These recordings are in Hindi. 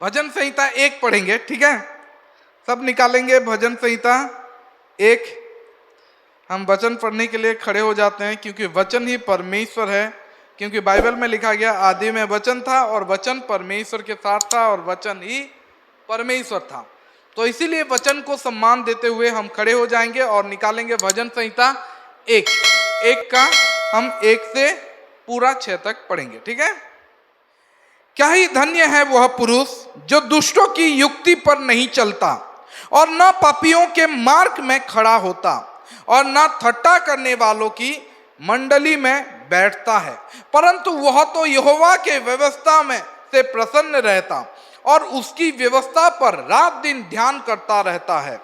भजन संहिता 1 पढ़ेंगे, ठीक है। सब निकालेंगे भजन संहिता 1। हम वचन पढ़ने के लिए खड़े हो जाते हैं, क्योंकि वचन ही परमेश्वर है। क्योंकि बाइबल में लिखा गया आदि में वचन था और वचन परमेश्वर के साथ था और वचन ही परमेश्वर था। तो इसीलिए वचन को सम्मान देते हुए हम खड़े हो जाएंगे और निकालेंगे भजन संहिता 1 का हम 1 से पूरा 6 तक पढ़ेंगे, ठीक है। क्या ही धन्य है वह पुरुष जो दुष्टों की युक्ति पर नहीं चलता और न पापियों के मार्ग में खड़ा होता और न ठट्ठा करने वालों की मंडली में बैठता है, परंतु वह तो यहोवा के व्यवस्था में से प्रसन्न रहता और उसकी व्यवस्था पर रात दिन ध्यान करता रहता है।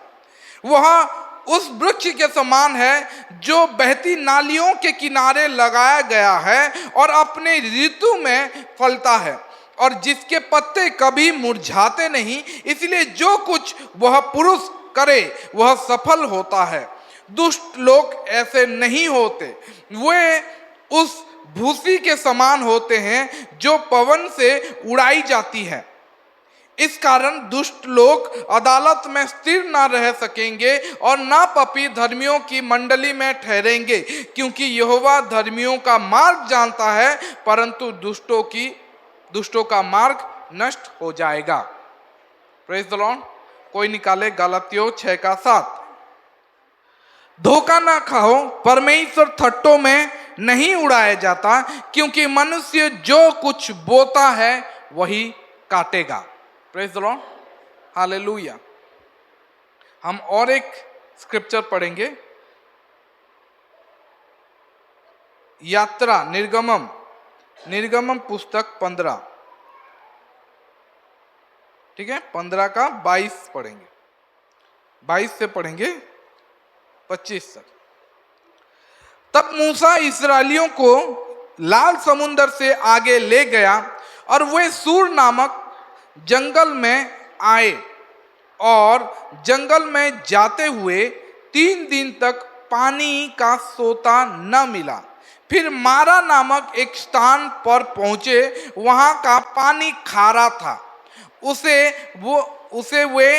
वह उस वृक्ष के समान है जो बहती नालियों के किनारे लगाया गया है और अपने ऋतु में फलता है और जिसके पत्ते कभी मुरझाते नहीं, इसलिए जो कुछ वह पुरुष करे वह सफल होता है। दुष्ट लोग ऐसे नहीं होते, वे उस भूसी के समान होते हैं जो पवन से उड़ाई जाती है। इस कारण दुष्ट लोग अदालत में स्थिर न रह सकेंगे और ना पापी धर्मियों की मंडली में ठहरेंगे, क्योंकि यहोवा धर्मियों का मार्ग जानता है, परंतु दुष्टों का मार्ग नष्ट हो जाएगा। Praise the Lord. कोई निकाले गलातियों 6:7। धोखा ना खाओ, परमेश्वर ठट्ठों में नहीं उड़ाया जाता, क्योंकि मनुष्य जो कुछ बोता है वही काटेगा। Praise the Lord, hallelujah. हम और एक स्क्रिप्चर पढ़ेंगे, यात्रा निर्गमम पुस्तक 15, ठीक है। 15 का 22 पढ़ेंगे, 22 से पढ़ेंगे 25 तक। तब मूसा इस्राएलियों को लाल समुंदर से आगे ले गया और वे सूर नामक जंगल में आए और जंगल में जाते हुए 3 दिन तक पानी का सोता न मिला। फिर मारा नामक एक स्थान पर पहुंचे, वहां का पानी खारा था, उसे वे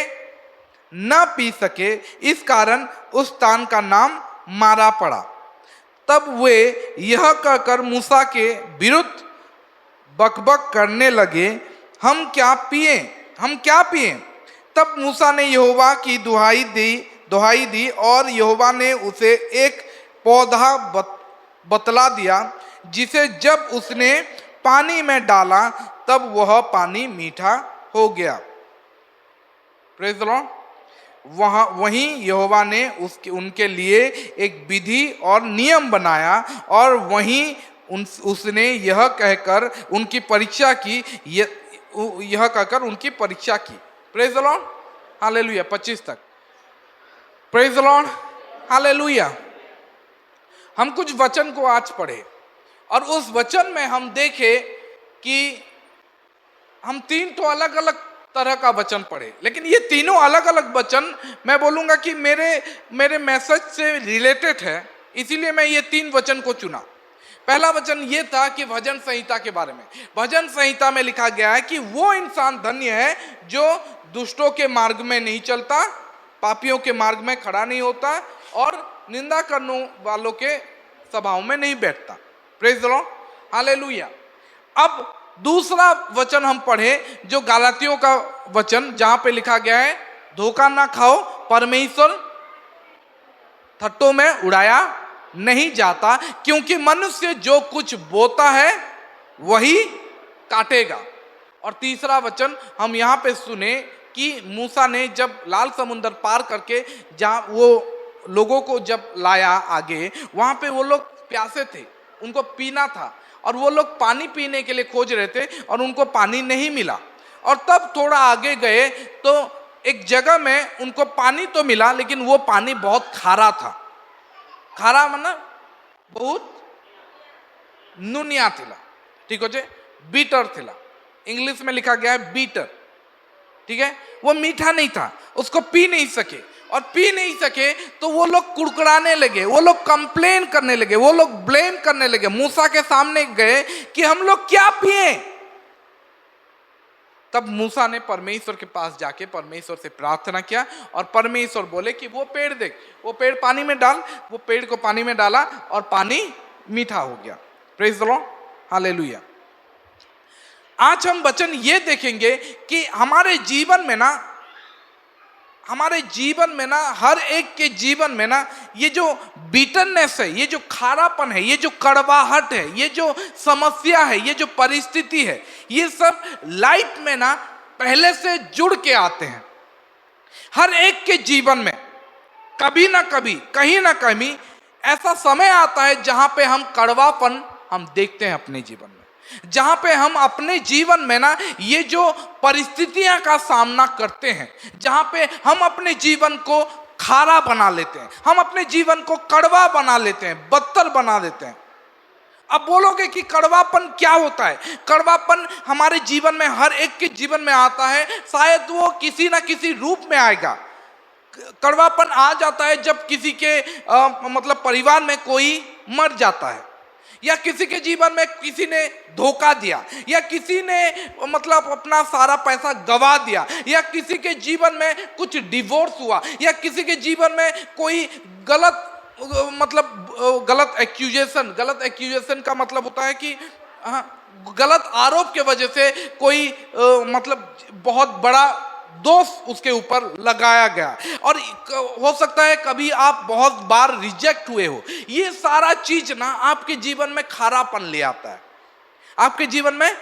न पी सके, इस कारण उस स्थान का नाम मारा पड़ा। तब वे यह कहकर मूसा के विरुद्ध बकबक करने लगे, हम क्या पिए। तब मूसा ने यहोवा की दुहाई दी और यहोवा ने उसे एक पौधा बतला दिया, जिसे जब उसने पानी में डाला तब वह पानी मीठा हो गया। Praise the Lord. वहीं यहोवा ने उनके लिए एक विधि और नियम बनाया और वहीं उसने यह कहकर उनकी परीक्षा की। Praise the Lord, hallelujah. 25 तक। Praise the Lord, hallelujah. हम कुछ वचन को आज पढ़े और उस वचन में हम देखे कि हम 3 तो अलग अलग तरह का वचन पढ़े, लेकिन ये तीनों अलग अलग वचन मैं बोलूंगा कि मेरे मैसेज से रिलेटेड है, इसीलिए मैं ये 3 वचन को चुना। पहला वचन ये था कि भजन संहिता के बारे में। भजन संहिता में लिखा गया है कि वो इंसान धन्य है जो दुष्टों के मार्ग में नहीं चलता, पापियों के मार्ग में खड़ा नहीं होता और निंदा करने वालों के सभाओं में नहीं बैठता। Praise the Lord, hallelujah. अब दूसरा वचन हम पढ़े जो गलातियों का वचन, जहां पे लिखा गया है धोखा ना खाओ, परमेश्वर ठट्ठों में उड़ाया नहीं जाता, क्योंकि मनुष्य जो कुछ बोता है वही काटेगा। और तीसरा वचन हम यहाँ पे सुने कि मूसा ने जब लाल समुंदर पार करके जहाँ वो लोगों को जब लाया आगे, वहाँ पे वो लोग प्यासे थे, उनको पीना था और वो लोग पानी पीने के लिए खोज रहे थे और उनको पानी नहीं मिला। और तब थोड़ा आगे गए तो एक जगह में उनको पानी तो मिला, लेकिन वो पानी बहुत खारा था। खारा मतलब बहुत नुनिया थिला, ठीक हो, बीटर थिला। इंग्लिश में लिखा गया है बीटर, ठीक है। वो मीठा नहीं था, उसको पी नहीं सके तो वो लोग कुड़कुड़ाने लगे, वो लोग कंप्लेन करने लगे, वो लोग ब्लेम करने लगे। मूसा के सामने गए कि हम लोग क्या पिए। तब मूसा ने परमेश्वर के पास जाके परमेश्वर से प्रार्थना किया और परमेश्वर बोले कि वो पेड़ देख, वो पेड़ पानी में डाल। वो पेड़ को पानी में डाला और पानी मीठा हो गया। Praise the Lord, hallelujah. आज हम वचन ये देखेंगे कि हमारे जीवन में ना हर एक के जीवन में ना ये जो बीटरनेस है, ये जो खारापन है, ये जो कड़वाहट है, ये जो समस्या है, ये जो परिस्थिति है, ये सब लाइफ में ना पहले से जुड़ के आते हैं। हर एक के जीवन में कभी ना कभी, कहीं ना कहीं ऐसा समय आता है जहां पे हम कड़वापन हम देखते हैं अपने जीवन में, जहां पे हम अपने जीवन में ना ये जो परिस्थितियां का सामना करते हैं, जहां पे हम अपने जीवन को खारा बना लेते हैं, हम अपने जीवन को कड़वा बना लेते हैं, बदतर बना देते हैं। अब बोलोगे कि कड़वापन क्या होता है? कड़वापन हमारे जीवन में हर एक के जीवन में आता है, शायद वो किसी ना किसी रूप में आएगा। कड़वापन आ जाता है जब किसी के मतलब परिवार में कोई मर जाता है, या किसी के जीवन में किसी ने धोखा दिया, या किसी ने मतलब अपना सारा पैसा गवा दिया, या किसी के जीवन में कुछ डिवोर्स हुआ, या किसी के जीवन में कोई गलत एक्यूजेशन का मतलब होता है कि गलत आरोप के वजह से कोई मतलब बहुत बड़ा दोष उसके ऊपर लगाया गया, और हो सकता है कभी आप बहुत बार रिजेक्ट हुए हो। ये सारा चीज ना आपके जीवन में खारापन ले आता है, आपके जीवन में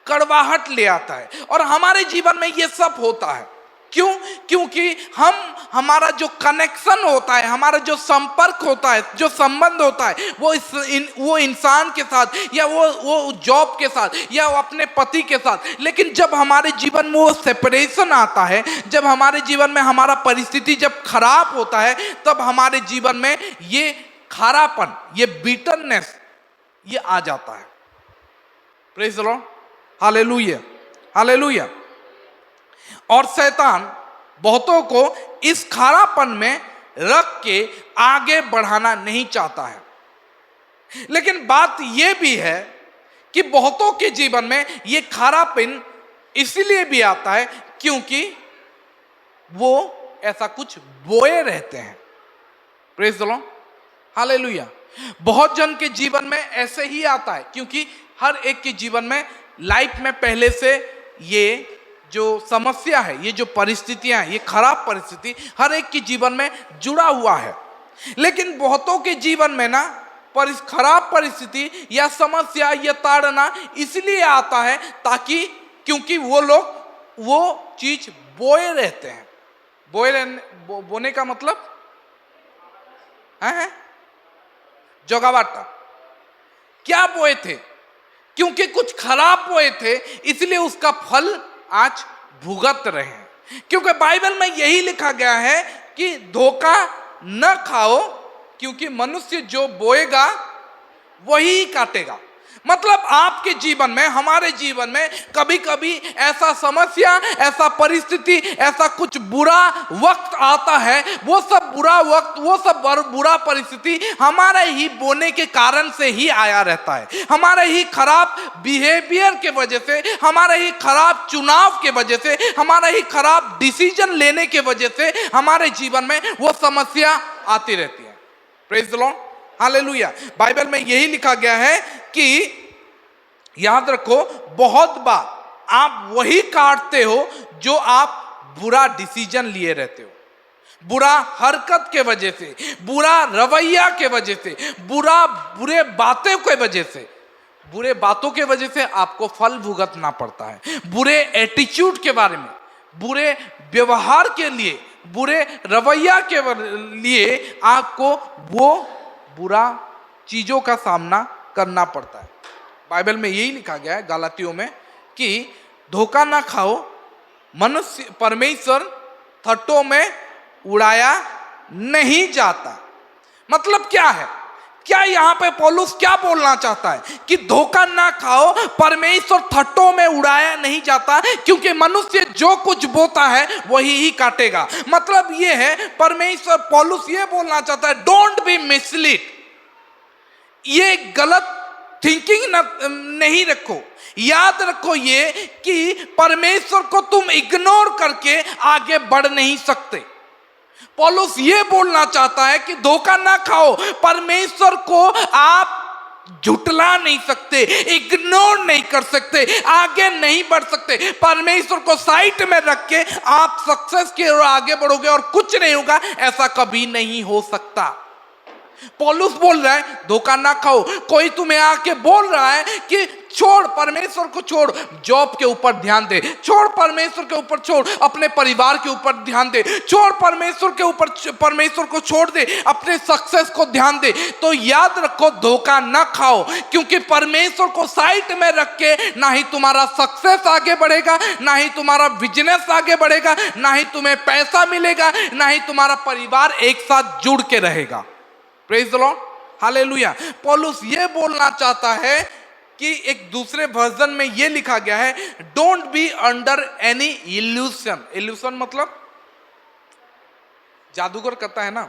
कड़वाहट ले आता है, और हमारे जीवन में ये सब होता है। क्यों? क्योंकि हमारा जो कनेक्शन होता है, हमारा जो संपर्क होता है, जो संबंध होता है, वो इंसान के साथ, या वो जॉब के साथ, या वो अपने पति के साथ। लेकिन जब हमारे जीवन में वो सेपरेशन आता है, जब हमारे जीवन में हमारा परिस्थिति जब खराब होता है, तब हमारे जीवन में ये खारापन, ये बिटरनेस ये आ जाता है। Praise the Lord, hallelujah, hallelujah. और शैतान बहुतों को इस खारापन में रख के आगे बढ़ाना नहीं चाहता है। लेकिन बात यह भी है कि बहुतों के जीवन में यह खारापन इसलिए भी आता है क्योंकि वो ऐसा कुछ बोए रहते हैं। Praise the Lord, hallelujah. बहुत जन के जीवन में ऐसे ही आता है क्योंकि हर एक के जीवन में लाइफ में पहले से ये जो समस्या है, ये जो परिस्थितियां हैं, ये खराब परिस्थिति हर एक के जीवन में जुड़ा हुआ है। लेकिन बहुतों के जीवन में ना खराब परिस्थिति या समस्या या ताड़ना इसलिए आता है ताकि क्योंकि वो लोग वो चीज बोए रहते हैं। बोने का मतलब है जोगावाटा। क्या बोए थे? क्योंकि कुछ खराब बोए थे, इसलिए उसका फल आज भुगत रहे हैं। क्योंकि बाइबल में यही लिखा गया है कि धोखा न खाओ, क्योंकि मनुष्य जो बोएगा वही काटेगा। मतलब आपके जीवन में, हमारे जीवन में कभी कभी ऐसा समस्या, ऐसा परिस्थिति, ऐसा कुछ बुरा वक्त आता है। वो सब बुरा वक्त, वो सब बुरा परिस्थिति हमारे ही बोने के कारण से ही आया रहता है। हमारे ही खराब बिहेवियर के वजह से, हमारे ही खराब चुनाव के वजह से, हमारे ही खराब डिसीजन लेने के वजह से हमारे जीवन में वो समस्या आती रहती है। Praise the Lord, hallelujah. Bible में यही लिखा गया है कि याद रखो, बहुत बार आप वही काटते हो जो आप बुरा डिसीजन लिए रहते हो। बुरा हरकत के वजह से, बुरा रवैया के वजह से, बुरे बातों के वजह से, बुरे बातों के वजह से आपको फल भुगतना पड़ता है। बुरे एटीट्यूड के बारे में, बुरे व्यवहार के लिए, बुरे रवैया के लिए आपको वो बुरा चीजों का सामना करना पड़ता है। बाइबल में यही लिखा गया है गलातियों में कि धोखा ना खाओ, मनुष्य परमेश्वर ठट्ठों में उड़ाया नहीं जाता। मतलब क्या है? क्या यहाँ पे पौलुस क्या बोलना चाहता है कि धोखा ना खाओ, परमेश्वर ठट्ठों में उड़ाया नहीं जाता, क्योंकि मनुष्य जो कुछ बोता है वही ही काटेगा। मतलब ये है, परमेश्वर, पौलुस ये बोलना चाहता है, डोंट बी मिसलीड। ये गलत थिंकिंग नहीं रखो। याद रखो ये कि परमेश्वर को तुम इग्नोर करके आगे बढ़ नहीं सकते। पौलुस ये बोलना चाहता है कि धोखा ना खाओ, परमेश्वर को आप झुटला नहीं सकते, इग्नोर नहीं कर सकते, आगे नहीं बढ़ सकते। परमेश्वर को साइड में रख के आप सक्सेस की ओर आगे बढ़ोगे और कुछ नहीं होगा, ऐसा कभी नहीं हो सकता। पौलुस बोल रहा है धोखा ना खाओ। कोई तुम्हें आके बोल रहा है कि छोड़, परमेश्वर को छोड़, जॉब के ऊपर ध्यान दे, छोड़ परमेश्वर के ऊपर, छोड़ अपने परिवार के ऊपर ध्यान दे, छोड़ परमेश्वर के ऊपर, परमेश्वर को छोड़ दे, अपने सक्सेस को ध्यान दे, तो याद रखो धोखा ना खाओ। क्योंकि परमेश्वर को साइड में रख के ना ही तुम्हारा सक्सेस आगे बढ़ेगा, ना ही तुम्हारा बिजनेस आगे बढ़ेगा, ना ही तुम्हें पैसा मिलेगा, ना ही तुम्हारा परिवार एक साथ जुड़ के रहेगा। Praise the Lord, hallelujah. पौलुस ये बोलना चाहता है कि एक दूसरे वर्जन में ये लिखा गया है, don't be under any evolution. Evolution मतलब जादूगर करता है ना,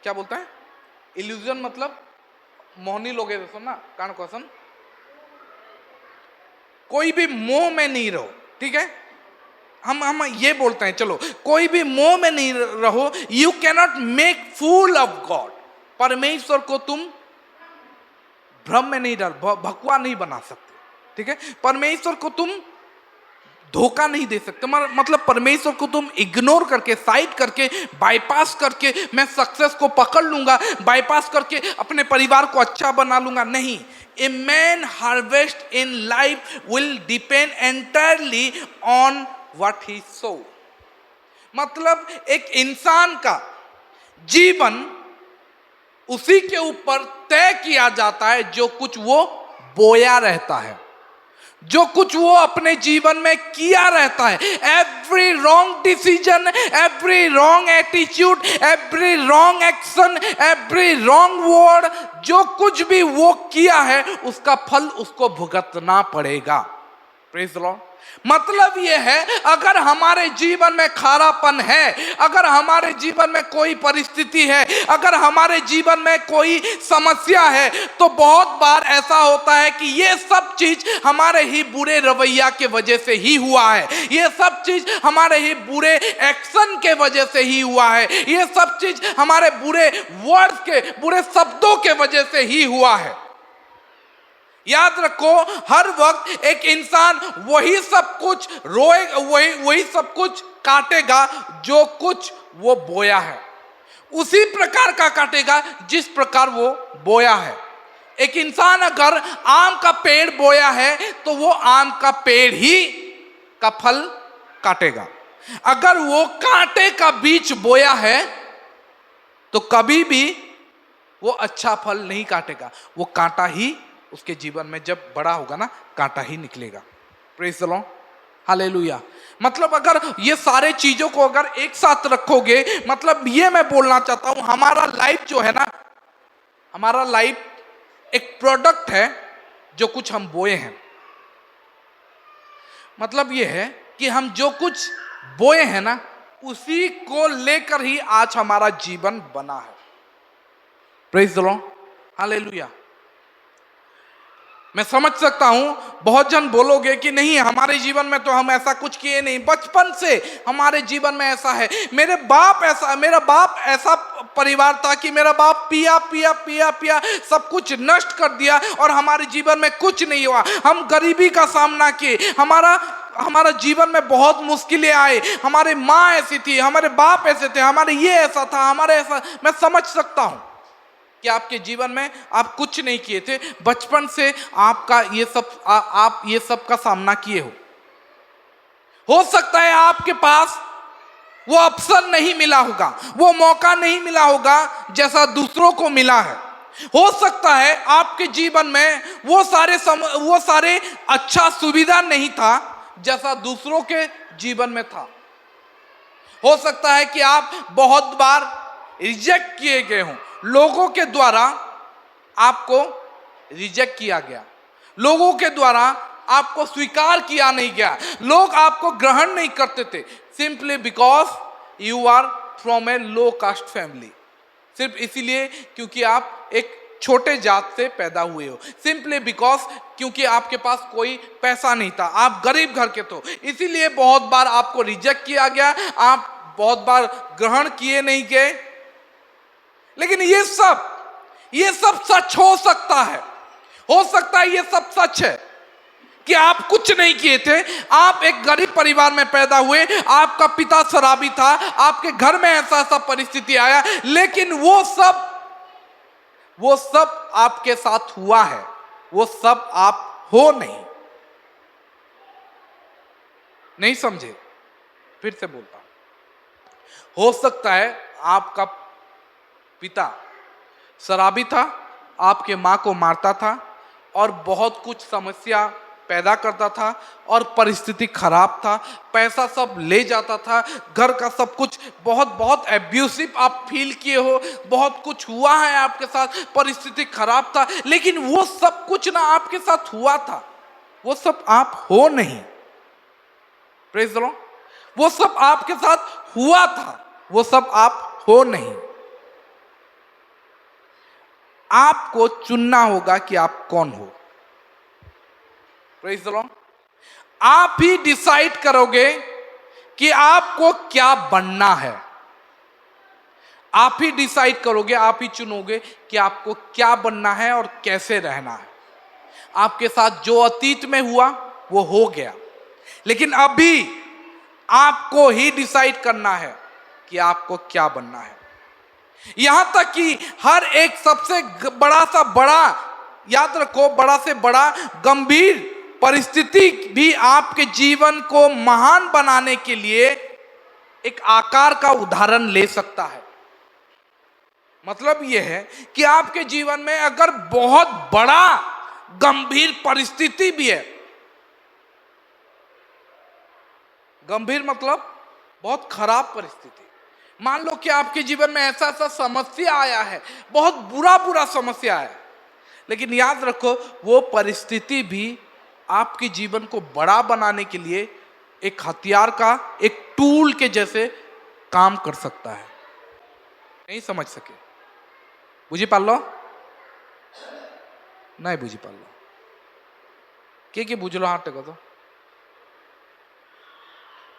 क्या बोलता है? इल्यूजन मतलब मोहनी लोग है ना, कान क्वेश्चन। कोई भी मोह में नहीं रहो, ठीक है? हम ये बोलते हैं, चलो कोई भी मोह में नहीं रहो। You cannot make fool of God. परमेश्वर को तुम भ्रम में नहीं डाल, भकुआ नहीं बना सकते, ठीक है? परमेश्वर को तुम धोखा नहीं दे सकते। मतलब परमेश्वर को तुम इग्नोर करके, साइड करके, बाईपास करके मैं सक्सेस को पकड़ लूंगा, बाईपास करके अपने परिवार को अच्छा बना लूंगा, नहीं। A man harvest in life will depend entirely on what he sow. मतलब एक इंसान का जीवन उसी के ऊपर तय किया जाता है जो कुछ वो बोया रहता है, जो कुछ वो अपने जीवन में किया रहता है। Every wrong decision, every wrong attitude, every wrong action, every wrong word, जो कुछ भी वो किया है उसका फल उसको भुगतना पड़ेगा। Praise the Lord. मतलब ये है, अगर हमारे जीवन में खारापन है, अगर हमारे जीवन में कोई परिस्थिति है, अगर हमारे जीवन में कोई समस्या है, तो बहुत बार ऐसा होता है कि ये सब चीज हमारे ही बुरे रवैया के वजह से ही हुआ है, ये सब चीज हमारे ही बुरे एक्शन के वजह से ही हुआ है, ये सब चीज हमारे बुरे वर्ड्स के, बुरे शब्दों के वजह से ही हुआ है। याद रखो, हर वक्त एक इंसान वही सब कुछ रोएगा, वही सब कुछ काटेगा जो कुछ वो बोया है, उसी प्रकार का काटेगा जिस प्रकार वो बोया है। एक इंसान अगर आम का पेड़ बोया है तो वो आम का पेड़ ही का फल काटेगा। अगर वो कांटे का बीज बोया है तो कभी भी वो अच्छा फल नहीं काटेगा, वो कांटा ही उसके जीवन में जब बड़ा होगा ना, कांटा ही निकलेगा। Praise the Lord, hallelujah. मतलब अगर ये सारे चीजों को अगर एक साथ रखोगे, मतलब ये मैं बोलना चाहता हूं, हमारा लाइफ जो है ना, हमारा लाइफ एक प्रोडक्ट है जो कुछ हम बोए हैं। मतलब ये है कि हम जो कुछ बोए हैं ना, उसी को लेकर ही आज हमारा जीवन बना है। Praise the Lord, hallelujah. मैं समझ सकता हूं, बहुत जन बोलोगे कि नहीं, हमारे जीवन में तो हम ऐसा कुछ किए नहीं, बचपन से हमारे जीवन में ऐसा है, मेरा बाप ऐसा परिवार था कि मेरा बाप पिया पिया पिया पिया सब कुछ नष्ट कर दिया और हमारे जीवन में कुछ नहीं हुआ। हम गरीबी का सामना किए, हमारा जीवन में बहुत मुश्किलें आए, हमारे माँ ऐसी थी, हमारे बाप ऐसे थे, हमारे ये ऐसा था, हमारे ऐसा। मैं समझ सकता हूं कि आपके जीवन में आप कुछ नहीं किए थे, बचपन से आपका ये सब आप ये सब का सामना किए हो सकता है आपके पास वो अवसर नहीं मिला होगा, वो मौका नहीं मिला होगा जैसा दूसरों को मिला है। हो सकता है आपके जीवन में वो सारे अच्छा सुविधा नहीं था जैसा दूसरों के जीवन में था। हो सकता है कि आप बहुत बार रिजेक्ट किए गए हों, लोगों के द्वारा आपको रिजेक्ट किया गया, लोगों के द्वारा आपको स्वीकार किया नहीं गया, लोग आपको ग्रहण नहीं करते थे, simply because you are from a low caste family. सिर्फ इसीलिए क्योंकि आप एक छोटे जात से पैदा हुए हो, सिंपली बिकॉज क्योंकि आपके पास कोई पैसा नहीं था, आप गरीब घर के थे, इसीलिए बहुत बार आपको रिजेक्ट किया गया, आप बहुत बार ग्रहण किए नहीं गए। लेकिन ये सब सच हो सकता है, हो सकता है ये सब सच है कि आप कुछ नहीं किए थे, आप एक गरीब परिवार में पैदा हुए, आपका पिता शराबी था, आपके घर में ऐसा ऐसा परिस्थिति आया, लेकिन वो सब आपके साथ हुआ है, वो सब आप हो नहीं समझे? फिर से बोलता हूं, हो सकता है आपका पिता शराबी था, आपके मां को मारता था और बहुत कुछ समस्या पैदा करता था और परिस्थिति खराब था, पैसा सब ले जाता था, घर का सब कुछ बहुत एब्यूसिव आप फील किए हो, बहुत कुछ हुआ है आपके साथ, परिस्थिति खराब था, लेकिन वो सब कुछ ना आपके साथ हुआ था, वो सब आप हो नहीं। Praise the Lord. वो सब आपके साथ हुआ था, वो सब आप हो नहीं। आपको चुनना होगा कि आप कौन हो। Praise the Lord. आप ही डिसाइड करोगे कि आपको क्या बनना है, आप ही डिसाइड करोगे, आप ही चुनोगे कि आपको क्या बनना है और कैसे रहना है। आपके साथ जो अतीत में हुआ वो हो गया, लेकिन अभी आपको ही डिसाइड करना है कि आपको क्या बनना है। यहां तक कि हर एक सबसे बड़ा सा बड़ा, याद रखो, बड़ा से बड़ा गंभीर परिस्थिति भी आपके जीवन को महान बनाने के लिए एक आकार का उदाहरण ले सकता है। मतलब यह है कि आपके जीवन में अगर बहुत बड़ा गंभीर परिस्थिति भी है, गंभीर मतलब बहुत खराब परिस्थिति, मान लो कि आपके जीवन में ऐसा ऐसा समस्या आया है, बहुत बुरा समस्या है, लेकिन याद रखो वो परिस्थिति भी आपके जीवन को बड़ा बनाने के लिए एक हथियार का, एक टूल के जैसे काम कर सकता है। नहीं समझ सके? बुझी पालो? नहीं बुझी पालो? के बुझलो हाथ टेको तो।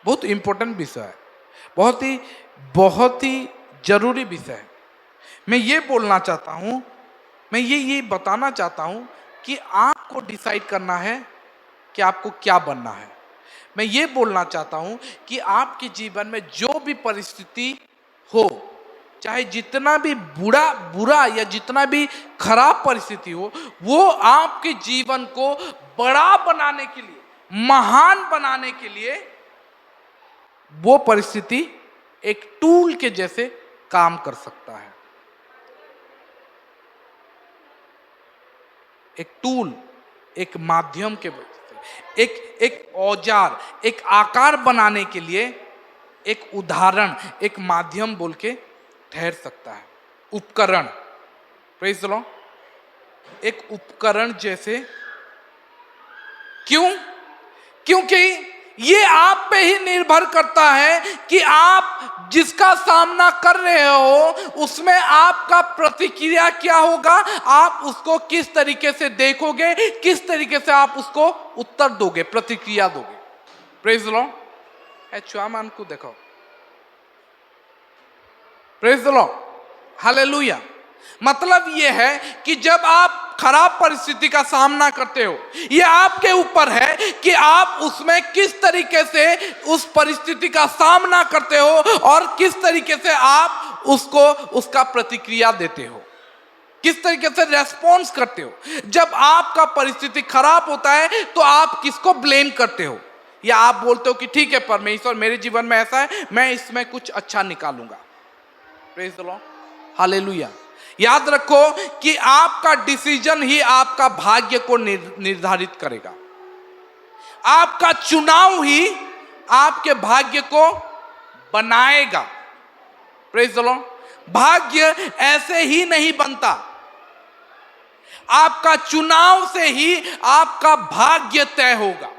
बहुत इंपॉर्टेंट विषय है, बहुत ही जरूरी विषय है। मैं ये बोलना चाहता हूं, मैं ये बताना चाहता हूं कि आपको डिसाइड करना है कि आपको क्या बनना है। मैं ये बोलना चाहता हूं कि आपके जीवन में जो भी परिस्थिति हो, चाहे जितना भी बुरा या जितना भी खराब परिस्थिति हो, वो आपके जीवन को बड़ा बनाने के लिए, महान बनाने के लिए, वो परिस्थिति एक टूल के जैसे काम कर सकता है। एक टूल, एक माध्यम के वजह से, एक औजार, एक आकार बनाने के लिए एक उदाहरण, एक माध्यम बोल के ठहर सकता है। उपकरण, प्रेज़ द लॉर्ड, एक उपकरण जैसे। क्योंकि ये आप पे ही निर्भर करता है कि आप जिसका सामना कर रहे हो उसमें आपका प्रतिक्रिया क्या होगा, आप उसको किस तरीके से देखोगे, किस तरीके से आप उसको उत्तर दोगे, प्रतिक्रिया दोगे। Praise the Lord. छुआ मान को देखो। Praise the Lord, hallelujah. मतलब यह है कि जब आप खराब परिस्थिति का सामना करते हो, यह आपके ऊपर है कि आप उसमें किस तरीके से उस परिस्थिति का सामना करते हो और किस तरीके से आप उसका प्रतिक्रिया देते हो, किस तरीके से रेस्पॉन्स करते हो। जब आपका परिस्थिति खराब होता है तो आप किसको ब्लेम करते हो, या आप बोलते हो कि ठीक है परमेश्वर मेरे जीवन में ऐसा है, मैं इसमें कुछ अच्छा निकालूंगा। Praise the Lord, hallelujah. याद रखो कि आपका डिसीजन ही आपका भाग्य को निर्धारित करेगा। आपका चुनाव ही आपके भाग्य को बनाएगा। Praise the Lord. भाग्य ऐसे ही नहीं बनता, आपका चुनाव से ही आपका भाग्य तय होगा।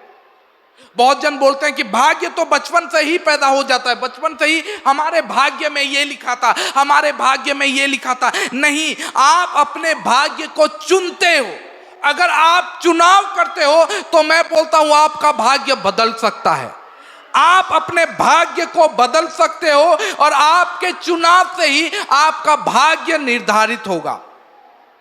बहुत जन बोलते हैं कि भाग्य तो बचपन से ही पैदा हो जाता है, बचपन से ही हमारे भाग्य में ये लिखा था, हमारे भाग्य में ये लिखा था। नहीं, आप अपने भाग्य को चुनते हो। अगर आप चुनाव करते हो तो मैं बोलता हूं आपका भाग्य बदल सकता है। आप अपने भाग्य को बदल सकते हो और आपके चुनाव से ही आपका भाग्य निर्धारित होगा।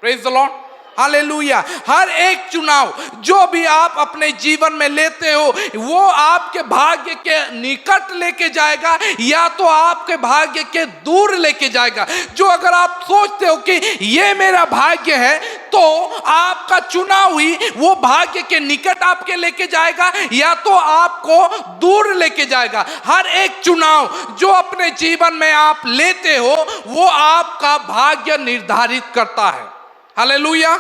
Praise the Lord, hallelujah. हर एक चुनाव जो भी आप अपने जीवन में लेते हो वो आपके भाग्य के निकट लेके जाएगा या तो आपके भाग्य के दूर लेके जाएगा। जो अगर आप सोचते हो कि ये मेरा भाग्य है तो आपका चुनाव ही वो भाग्य के निकट आपके लेके जाएगा या तो आपको दूर लेके जाएगा। हर एक चुनाव जो अपने जीवन में आप लेते हो वो आपका भाग्य निर्धारित करता है। Hallelujah,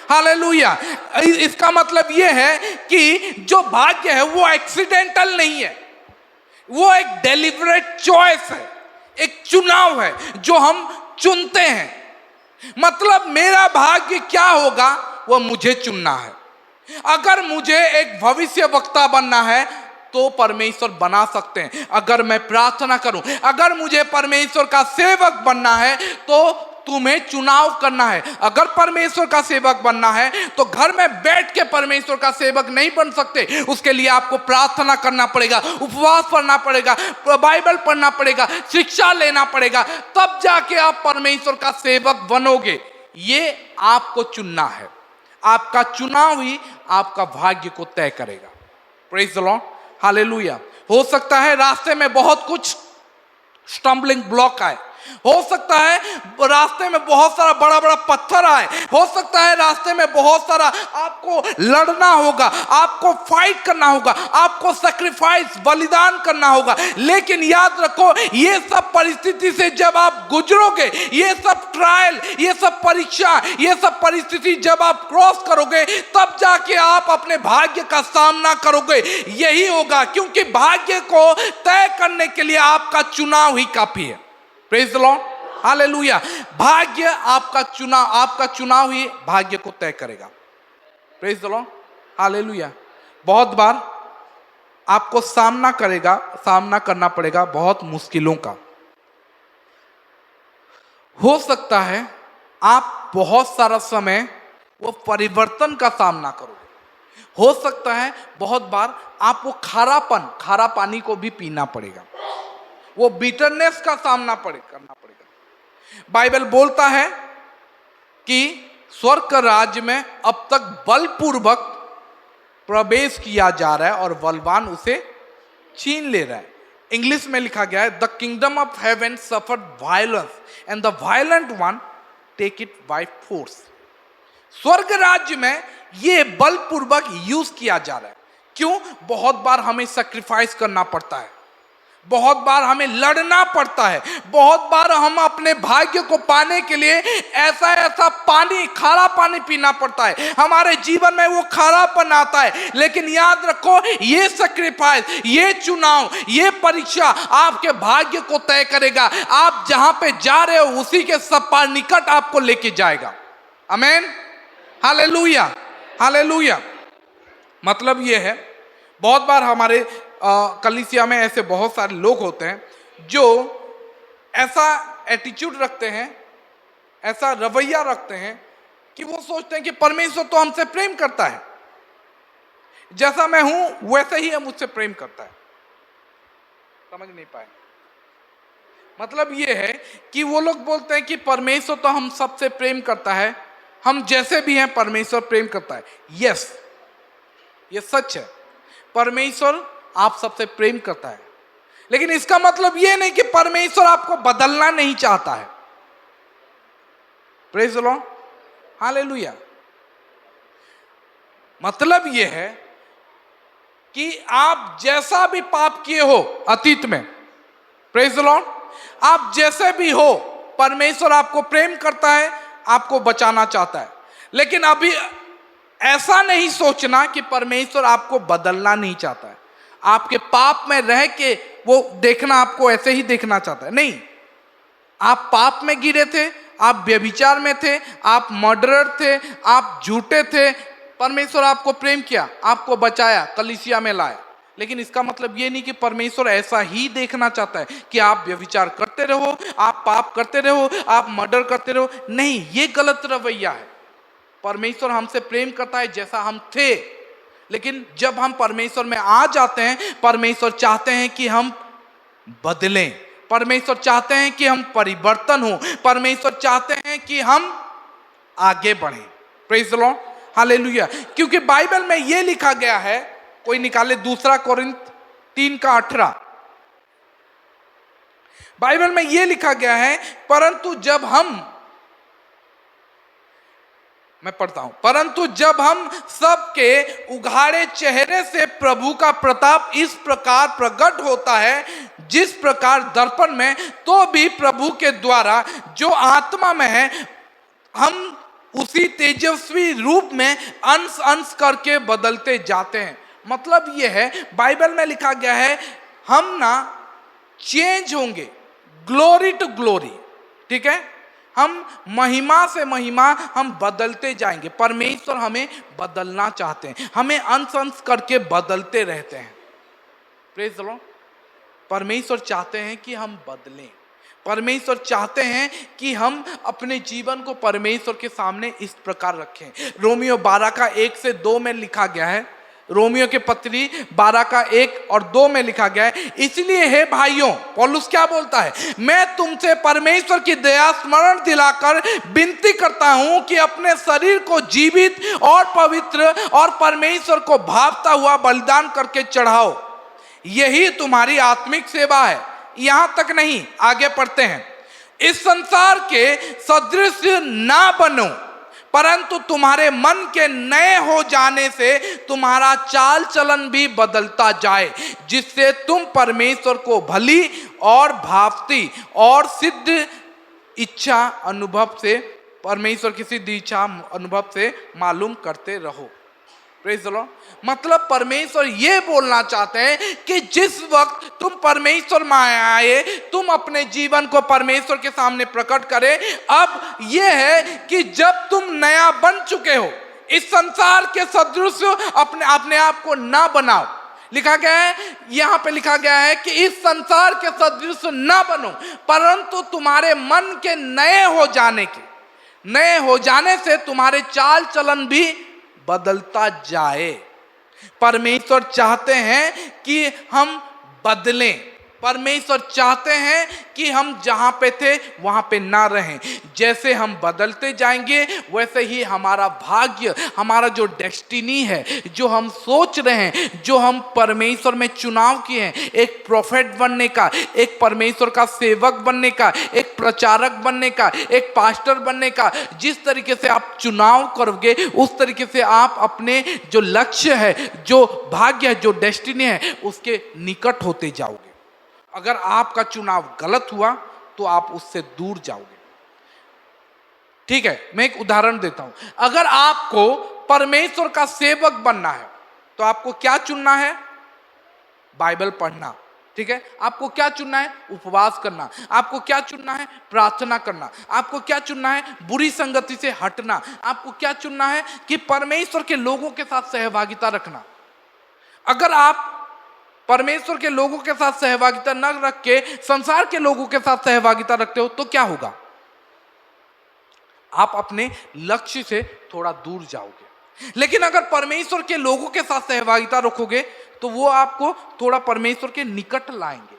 hallelujah. इसका मतलब यह है कि जो भाग्य है वो एक्सीडेंटल नहीं है, वो एक डेलिबरेट चॉइस है, एक चुनाव है जो हम चुनते हैं। मतलब मेरा भाग्य क्या होगा वो मुझे चुनना है। अगर मुझे एक भविष्य वक्ता बनना है तो परमेश्वर बना सकते हैं। अगर मैं प्रार्थना करूं, अगर मुझे परमेश्वर का सेवक बनना है तो तुम्हें चुनाव करना है। अगर परमेश्वर का सेवक बनना है तो घर में बैठ के परमेश्वर का सेवक नहीं बन सकते। उसके लिए आपको प्रार्थना करना पड़ेगा, उपवास करना पड़ेगा, बाइबल पढ़ना पड़ेगा, शिक्षा लेना पड़ेगा, तब जाके आप परमेश्वर का सेवक बनोगे। ये आपको चुनना है। आपका चुनाव ही आपका भाग्य को तय करेगा। Praise the Lord, hallelujah. हो सकता है रास्ते में बहुत कुछ स्टम्बलिंग ब्लॉक आए, हो सकता है रास्ते में बहुत सारा बड़ा बड़ा पत्थर आए, हो सकता है रास्ते में बहुत सारा आपको लड़ना होगा, आपको फाइट करना होगा, आपको सैक्रिफाइस बलिदान करना होगा। लेकिन याद रखो ये सब परिस्थिति से जब आप गुजरोगे, ये सब ट्रायल, ये सब परीक्षा, ये सब परिस्थिति जब आप क्रॉस करोगे तब जाके आप अपने भाग्य का सामना करोगे। यही होगा, क्योंकि भाग्य को तय करने के लिए आपका चुनाव ही काफी है। Praise the Lord, hallelujah. भाग्य आपका चुनाव ही भाग्य को तय करेगा। Praise the Lord, hallelujah. बहुत बार आपको सामना करना पड़ेगा बहुत मुश्किलों का। हो सकता है आप बहुत सारा समय वो परिवर्तन का सामना करोगे। हो सकता है बहुत बार आप वो खारा पानी को भी पीना पड़ेगा, वो बिटरनेस का सामना करना पड़ेगा। बाइबल बोलता है कि स्वर्ग राज्य में अब तक बलपूर्वक प्रवेश किया जा रहा है और बलवान उसे छीन ले रहा है। इंग्लिश में लिखा गया है, the kingdom of heaven suffered violence and the violent one take it by force. स्वर्ग राज्य में ये बलपूर्वक यूज किया जा रहा है। क्यों? बहुत बार हमें सैक्रिफाइस करना पड़ता है, बहुत बार हमें लड़ना पड़ता है, बहुत बार हम अपने भाग्य को पाने के लिए ऐसा खारा पानी पीना पड़ता है। हमारे जीवन में वो खारापन आता है। लेकिन याद रखो ये सैक्रिफाइस, ये चुनाव, ये परीक्षा आपके भाग्य को तय करेगा। आप जहां पे जा रहे हो उसी के सब पार निकट आपको लेके जाएगा। आमीन, हालेलुया, हालेलुया। मतलब ये है, बहुत बार हमारे कलीसिया में ऐसे बहुत सारे लोग होते हैं जो ऐसा एटीट्यूड रखते हैं, ऐसा रवैया रखते हैं कि वो सोचते हैं कि परमेश्वर तो हमसे प्रेम करता है, जैसा मैं हूं वैसे ही मुझसे प्रेम करता है। समझ नहीं पाए? मतलब ये है कि वो लोग बोलते हैं कि परमेश्वर तो हम सबसे प्रेम करता है, हम जैसे भी हैं परमेश्वर प्रेम करता है। यस, ये सच है, परमेश्वर आप सबसे प्रेम करता है। लेकिन इसका मतलब यह नहीं कि परमेश्वर आपको बदलना नहीं चाहता है। Praise the Lord, hallelujah. मतलब यह है कि आप जैसा भी पाप किए हो अतीत में, प्रेज द लॉर्ड, आप जैसे भी हो परमेश्वर आपको प्रेम करता है, आपको बचाना चाहता है। लेकिन अभी ऐसा नहीं सोचना कि परमेश्वर आपको बदलना नहीं चाहता है, आपके पाप में रह के वो देखना, आपको ऐसे ही देखना चाहता है। नहीं, आप पाप में गिरे थे, आप व्यभिचार में थे, आप मर्डरर थे, आप झूठे थे, परमेश्वर आपको प्रेम किया, आपको बचाया, कलीसिया में लाया। लेकिन इसका मतलब ये नहीं कि परमेश्वर ऐसा ही देखना चाहता है कि आप व्यभिचार करते रहो, आप पाप करते रहो, आप मर्डर करते रहो। नहीं, ये गलत रवैया है। परमेश्वर हमसे प्रेम करता है जैसा हम थे, लेकिन जब हम परमेश्वर में आ जाते हैं, परमेश्वर चाहते हैं कि हम बदलें, परमेश्वर चाहते हैं कि हम परिवर्तन हो, परमेश्वर चाहते हैं कि हम आगे बढ़ें। Praise the Lord, hallelujah. क्योंकि बाइबल में यह लिखा गया है, कोई निकाले 2 कोरिन्थ 3:18। बाइबल में यह लिखा गया है, परंतु जब हम, मैं पढ़ता हूं, परंतु जब हम सबके उघाड़े चेहरे से प्रभु का प्रताप इस प्रकार प्रकट होता है, जिस प्रकार दर्पण में, तो भी प्रभु के द्वारा जो आत्मा में है, हम उसी तेजस्वी रूप में अंश अंश करके बदलते जाते हैं। मतलब यह है, बाइबल में लिखा गया है, हम ना चेंज होंगे, ग्लोरी टू ग्लोरी, ठीक है, हम महिमा से महिमा हम बदलते जाएंगे। परमेश्वर हमें बदलना चाहते हैं, हमें अंश अंश करके बदलते रहते हैं। Praise the Lord. परमेश्वर चाहते हैं कि हम बदलें, परमेश्वर चाहते हैं कि हम अपने जीवन को परमेश्वर के सामने इस प्रकार रखें। रोमियो 12:1-2 में लिखा गया है, रोमियो के पत्री 12:1-2 में लिखा गया है, इसलिए हे भाइयों, पौलुस क्या बोलता है, मैं तुमसे परमेश्वर की दया स्मरण दिलाकर विनती करता हूं कि अपने शरीर को जीवित और पवित्र और परमेश्वर को भावता हुआ बलिदान करके चढ़ाओ, यही तुम्हारी आत्मिक सेवा है। यहां तक नहीं, आगे पढ़ते हैं, इस संसार के सदृश ना बनो, परंतु तुम्हारे मन के नए हो जाने से तुम्हारा चाल चलन भी बदलता जाए, जिससे तुम परमेश्वर को भली और भावती और सिद्ध इच्छा अनुभव से, परमेश्वर की सिद्ध इच्छा अनुभव से मालूम करते रहो। Praise the Lord. मतलब परमेश्वर ये बोलना चाहते हैं कि जिस वक्त तुम परमेश्वर में आए, तुम अपने जीवन को परमेश्वर के सामने प्रकट करें। अब यह है कि जब तुम नया बन चुके हो, इस संसार के सदृश अपने आप को ना बनाओ। लिखा गया है, यहां पे लिखा गया है कि इस संसार के सदृश ना बनो, परंतु तुम्हारे मन के नए हो जाने से तुम्हारे चाल चलन भी बदलता जाए। परमेश्वर चाहते हैं कि हम बदलें, परमेश्वर चाहते हैं कि हम जहां पे थे वहां पे ना रहें। जैसे हम बदलते जाएंगे, वैसे ही हमारा भाग्य, हमारा जो डेस्टिनी है, जो हम सोच रहे हैं, जो हम परमेश्वर में चुनाव किए हैं, एक प्रोफेट बनने का, एक परमेश्वर का सेवक बनने का, एक प्रचारक बनने का, एक पास्टर बनने का, जिस तरीके से आप चुनाव करोगे, उस तरीके से आप अपने जो लक्ष्य है, जो भाग्य है, जो डेस्टिनी है, उसके निकट होते जाओगे। अगर आपका चुनाव गलत हुआ तो आप उससे दूर जाओगे। ठीक है, मैं एक उदाहरण देता हूं। अगर आपको परमेश्वर का सेवक बनना है तो आपको क्या चुनना है? बाइबल पढ़ना। ठीक है, आपको क्या चुनना है? उपवास करना। आपको क्या चुनना है? प्रार्थना करना। आपको क्या चुनना है? बुरी संगति से हटना। आपको क्या चुनना है? कि परमेश्वर के लोगों के साथ सहभागिता रखना। अगर आप परमेश्वर के लोगों के साथ सहभागिता न रख के संसार के लोगों के साथ सहभागिता रखते हो तो क्या होगा? आप अपने लक्ष्य से थोड़ा दूर जाओगे। लेकिन अगर परमेश्वर के लोगों के साथ सहभागिता रखोगे तो वो आपको थोड़ा परमेश्वर के निकट लाएंगे,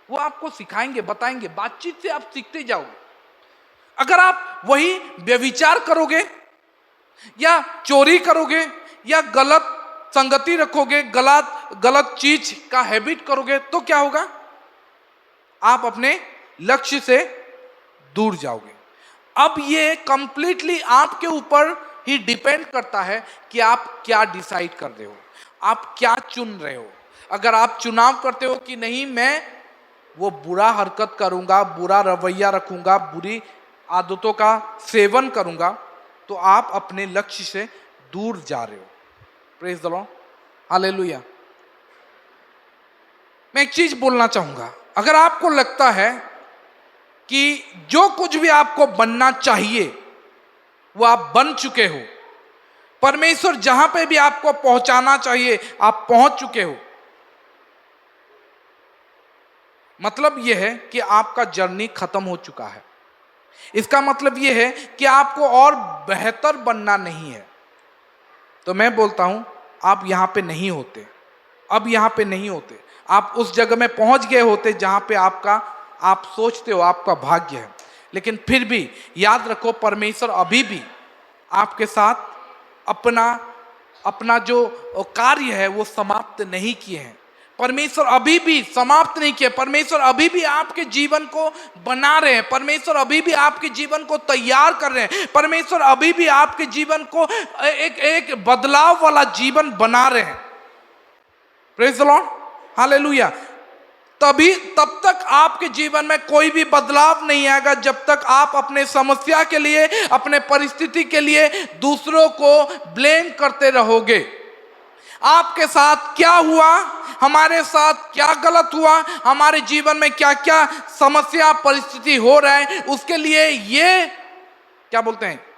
वो आपको सिखाएंगे, बताएंगे, बातचीत से आप सीखते जाओगे। अगर आप वही व्यभिचार करोगे या चोरी करोगे या गलत संगति रखोगे, गलत चीज का हैबिट करोगे तो क्या होगा? आप अपने लक्ष्य से दूर जाओगे। अब ये कंप्लीटली आपके ऊपर ही डिपेंड करता है कि आप क्या डिसाइड कर रहे हो, आप क्या चुन रहे हो। अगर आप चुनाव करते हो कि नहीं, मैं वो बुरा हरकत करूंगा, बुरा रवैया रखूंगा, बुरी आदतों का सेवन करूंगा, तो आप अपने लक्ष्य से दूर जा रहे हो। Praise the Lord, hallelujah. मैं एक चीज बोलना चाहूंगा, अगर आपको लगता है कि जो कुछ भी आपको बनना चाहिए वो आप बन चुके हो, परमेश्वर जहां पे भी आपको पहुंचाना चाहिए आप पहुंच चुके हो, मतलब यह है कि आपका जर्नी खत्म हो चुका है। इसका मतलब यह है कि आपको और बेहतर बनना नहीं है। तो मैं बोलता हूं आप यहां पे नहीं होते, अब यहां पे नहीं होते, आप उस जगह में पहुंच गए होते जहां पे आप सोचते हो आपका भाग्य है। लेकिन फिर भी याद रखो, परमेश्वर अभी भी आपके साथ अपना जो कार्य है वो समाप्त नहीं किए हैं। परमेश्वर अभी भी समाप्त नहीं किया। परमेश्वर अभी भी आपके जीवन को बना रहे हैं। परमेश्वर अभी भी आपके जीवन को तैयार कर रहे हैं। परमेश्वर अभी भी आपके जीवन को एक बदलाव वाला जीवन बना रहे हैं। Praise the Lord, hallelujah. तब तक आपके जीवन में कोई भी बदलाव नहीं आएगा जब तक आप अपने समस्या के लिए, अपने परिस्थिति के लिए दूसरों को ब्लेम करते रहोगे। आपके साथ क्या हुआ, हमारे साथ क्या गलत हुआ, हमारे जीवन में क्या क्या समस्या परिस्थिति हो रहा है, उसके लिए ये क्या बोलते हैं,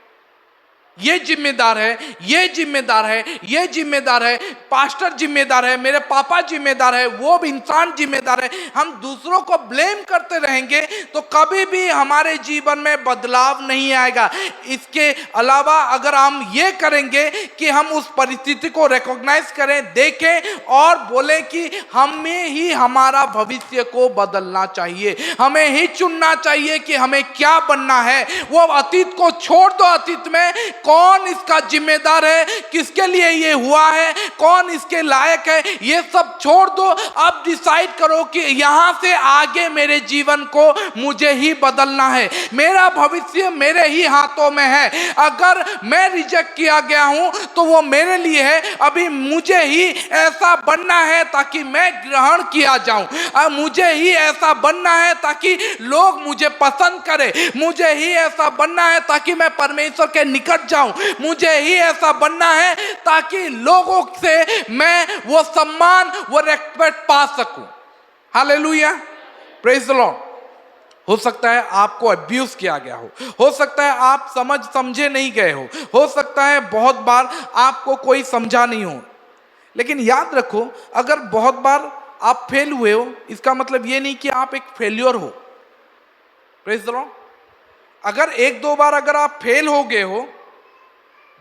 ये जिम्मेदार है, ये जिम्मेदार है, ये जिम्मेदार है, पास्टर जिम्मेदार है, मेरे पापा जिम्मेदार है, वो भी इंसान जिम्मेदार है। हम दूसरों को ब्लेम करते रहेंगे तो कभी भी हमारे जीवन में बदलाव नहीं आएगा। इसके अलावा अगर हम ये करेंगे कि हम उस परिस्थिति को रिकॉग्नाइज करें, देखें और बोलें कि हमें ही हमारा भविष्य को बदलना चाहिए, हमें ही चुनना चाहिए कि हमें क्या बनना है। वो अतीत को छोड़ दो, अतीत में कौन इसका जिम्मेदार है, किसके लिए ये हुआ है, कौन इसके लायक है, ये सब छोड़ दो। अब डिसाइड करो कि यहां से आगे मेरे जीवन को मुझे ही बदलना है, मेरा भविष्य मेरे ही हाथों में है। अगर मैं रिजेक्ट किया गया हूं तो वो मेरे लिए है, अभी मुझे ही ऐसा बनना है ताकि मैं ग्रहण किया जाऊं। अब मुझे ही ऐसा बनना है ताकि लोग मुझे पसंद करें, मुझे ही ऐसा बनना है ताकि मैं परमेश्वर के निकट जाऊं, मुझे ही ऐसा बनना है ताकि लोगों से मैं वो सम्मान, वो रेस्पेक्ट पा सकूं। Hallelujah, praise the Lord. हो सकता है आपको अब्यूज किया गया हो सकता है आप समझे नहीं गए हो सकता है बहुत बार आपको कोई समझा नहीं हो। लेकिन याद रखो, अगर बहुत बार आप फेल हुए हो इसका मतलब ये नहीं कि आप एक फेल्योर हो। Praise the Lord. अगर एक दो बार अगर आप फेल हो गए हो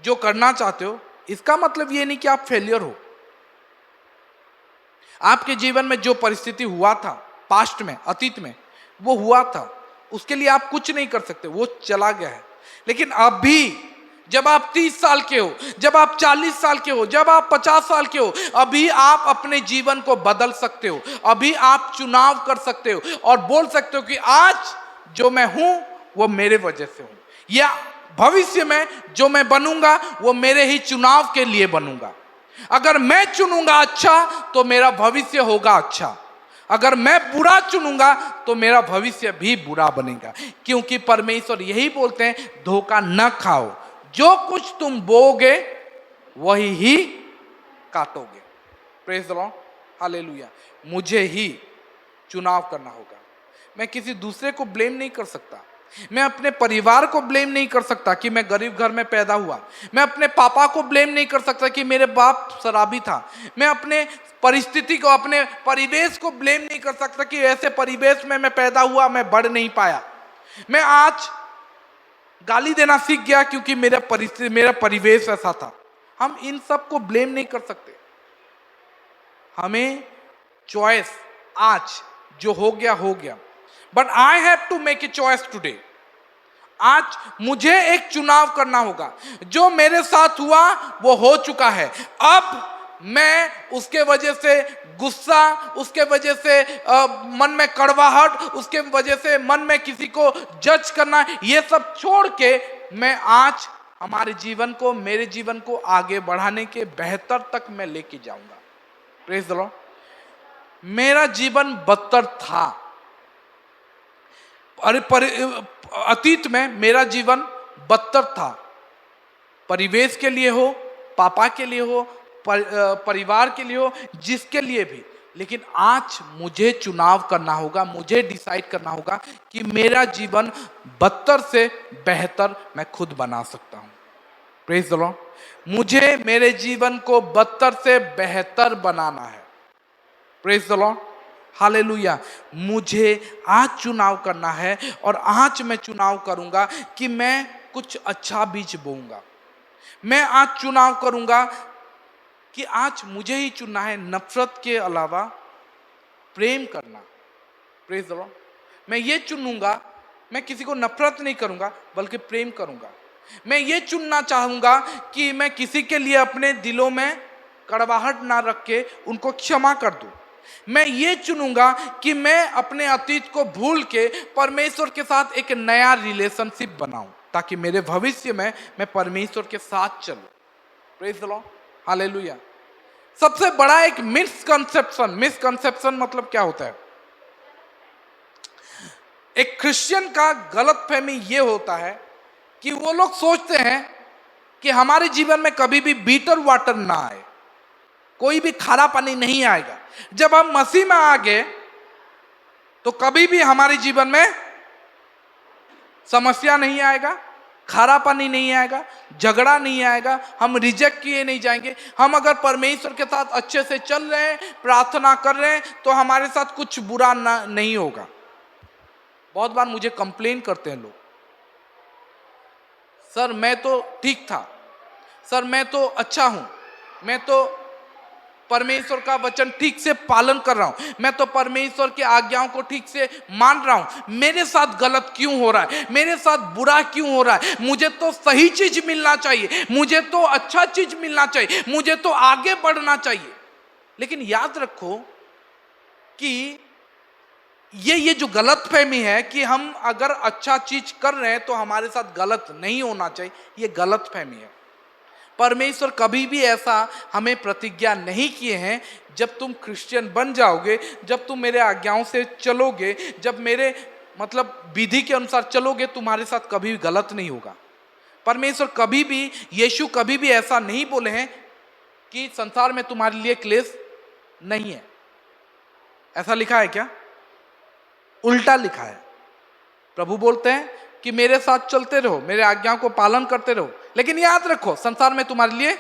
जो करना चाहते हो, इसका मतलब ये नहीं कि आप फेलियर हो। आपके जीवन में जो परिस्थिति हुआ था पास्ट में, अतीत में, वो हुआ था, उसके लिए आप कुछ नहीं कर सकते, वो चला गया है। लेकिन अभी जब आप 30 साल के हो, जब आप 40 साल के हो, जब आप 50 साल के हो, अभी आप अपने जीवन को बदल सकते हो। अभी आप चुनाव कर सकते हो और बोल सकते हो कि आज जो मैं हूं वो मेरे वजह से हूं, या भविष्य में जो मैं बनूंगा वो मेरे ही चुनाव के लिए बनूंगा। अगर मैं चुनूंगा अच्छा तो मेरा भविष्य होगा अच्छा, अगर मैं बुरा चुनूंगा तो मेरा भविष्य भी बुरा बनेगा। क्योंकि परमेश्वर यही बोलते हैं, धोखा न खाओ, जो कुछ तुम बोओगे वही ही काटोगे। Praise the Lord, hallelujah. मुझे ही चुनाव करना होगा। मैं किसी दूसरे को ब्लेम नहीं कर सकता, मैं अपने परिवार को ब्लेम नहीं कर सकता कि मैं गरीब घर में पैदा हुआ, मैं अपने पापा को ब्लेम नहीं कर सकता कि मेरे बाप शराबी था, मैं अपने परिस्थिति को, अपने परिवेश को ब्लेम नहीं कर सकता कि ऐसे परिवेश में मैं पैदा हुआ, मैं बढ़ नहीं पाया, मैं आज गाली देना सीख गया क्योंकि मेरा परिवेश ऐसा था। हम इन सब को ब्लेम नहीं कर सकते। हमें चॉइस, आज जो हो गया, but I have to make a choice today. आज मुझे एक चुनाव करना होगा। जो मेरे साथ हुआ वो हो चुका है, अब मैं उसके वजह से गुस्सा, उसके वजह से मन में कड़वाहट, उसके वजह से मन में किसी को जज करना, ये सब छोड़ के मैं आज हमारे जीवन को, मेरे जीवन को आगे बढ़ाने के बेहतर तक मैं लेके जाऊंगा। Praise the Lord. मेरा जीवन बदतर था, अतीत में मेरा जीवन बदतर था, परिवेश के लिए हो, पापा के लिए हो, परिवार के लिए हो, जिसके लिए भी। लेकिन आज मुझे चुनाव करना होगा, मुझे डिसाइड करना होगा कि मेरा जीवन बदतर से बेहतर मैं खुद बना सकता हूं। Praise the Lord. मुझे मेरे जीवन को बदतर से बेहतर बनाना है। Praise the Lord, hallelujah. मुझे आज चुनाव करना है और आज मैं चुनाव करूंगा कि मैं कुछ अच्छा बीज बोऊंगा। मैं आज चुनाव करूंगा कि आज मुझे ही चुनना है नफरत के अलावा प्रेम करना। Praise the Lord. मैं ये चुनूंगा, मैं किसी को नफरत नहीं करूंगा बल्कि प्रेम करूंगा। मैं ये चुनना चाहूंगा कि मैं किसी के लिए अपने दिलों में कड़वाहट ना रख के उनको क्षमा कर दूं। मैं ये चुनूंगा कि मैं अपने अतीत को भूल के परमेश्वर के साथ एक नया रिलेशनशिप बनाऊं, ताकि मेरे भविष्य में मैं परमेश्वर के साथ चलूं। Praise the Lord, hallelujah. सबसे बड़ा एक मिसकंसेप्शन मतलब क्या होता है? एक क्रिश्चियन का गलतफहमी ये होता है कि वो लोग सोचते हैं कि हमारे जीवन में कभी भी बीटर वाटर ना आए, कोई भी खारा पानी नहीं आएगा। जब हम मसीह में आ गए तो कभी भी हमारे जीवन में समस्या नहीं आएगा, खारा पानी नहीं आएगा, झगड़ा नहीं आएगा, हम रिजेक्ट किए नहीं जाएंगे। हम अगर परमेश्वर के साथ अच्छे से चल रहे हैं, प्रार्थना कर रहे हैं, तो हमारे साथ कुछ बुरा नहीं होगा। बहुत बार मुझे कंप्लेन करते हैं लोग, सर मैं तो ठीक था, सर मैं तो अच्छा हूं, मैं तो परमेश्वर का वचन ठीक से पालन कर रहा हूं, मैं तो परमेश्वर की आज्ञाओं को ठीक से मान रहा हूं, मेरे साथ गलत क्यों हो रहा है, मेरे साथ बुरा क्यों हो रहा है? मुझे तो सही चीज मिलना चाहिए, मुझे तो अच्छा चीज मिलना चाहिए, मुझे तो आगे बढ़ना चाहिए। लेकिन याद रखो कि ये जो गलतफहमी है कि हम अगर अच्छा चीज कर रहे हैं तो हमारे साथ गलत नहीं होना चाहिए, ये गलतफहमी है। परमेश्वर कभी भी ऐसा हमें प्रतिज्ञा नहीं किए हैं, जब तुम क्रिश्चियन बन जाओगे, जब तुम मेरे आज्ञाओं से चलोगे, जब मेरे मतलब विधि के अनुसार चलोगे, तुम्हारे साथ कभी भी गलत नहीं होगा। परमेश्वर कभी भी, यीशु कभी भी ऐसा नहीं बोले हैं कि संसार में तुम्हारे लिए क्लेश नहीं है। ऐसा लिखा है क्या? उल्टा लिखा है। प्रभु बोलते हैं कि मेरे साथ चलते रहो, मेरे आज्ञाओं को पालन करते रहो, लेकिन याद रखो संसार में तुम्हारे लिए,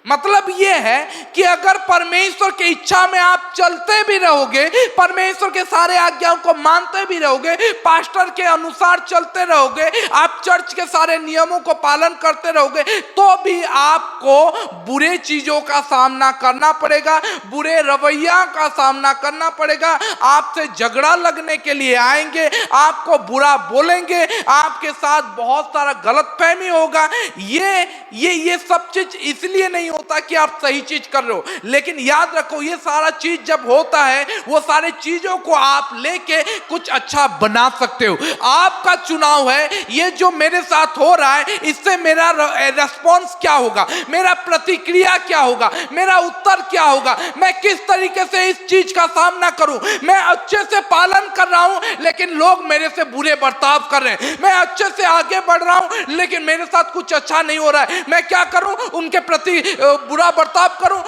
मतलब यह है कि अगर परमेश्वर की इच्छा में आप चलते भी रहोगे, परमेश्वर के सारे आज्ञाओं को मानते भी रहोगे, पास्टर के अनुसार चलते रहोगे, आप चर्च के सारे नियमों को पालन करते रहोगे, तो भी आपको बुरे चीजों का सामना करना पड़ेगा, बुरे रवैया का सामना करना पड़ेगा। आपसे झगड़ा लगने के लिए आएंगे, आपको बुरा बोलेंगे, आपके साथ बहुत सारा गलतफहमी होगा। ये सब चीज इसलिए नहीं होता कि आप सही चीज कर रहे हो, लेकिन याद रखो ये सारा चीज जब होता है, वो सारे चीजों को आप लेके कुछ अच्छा बना सकते हो। आपका चुनाव है, ये जो मेरे साथ हो रहा है इससे मेरा रेस्पॉन्स क्या होगा, मेरा प्रतिक्रिया क्या होगा, मेरा उत्तर क्या होगा, मैं किस तरीके से इस चीज का सामना करूं। मैं अच्छे से पालन कर रहा हूं लेकिन लोग मेरे से बुरे बर्ताव कर रहे हैं, मैं अच्छे से आगे बढ़ रहा हूं लेकिन मेरे साथ कुछ अच्छा नहीं हो रहा है, मैं क्या करूं? उनके प्रति बुरा बर्ताव करूं,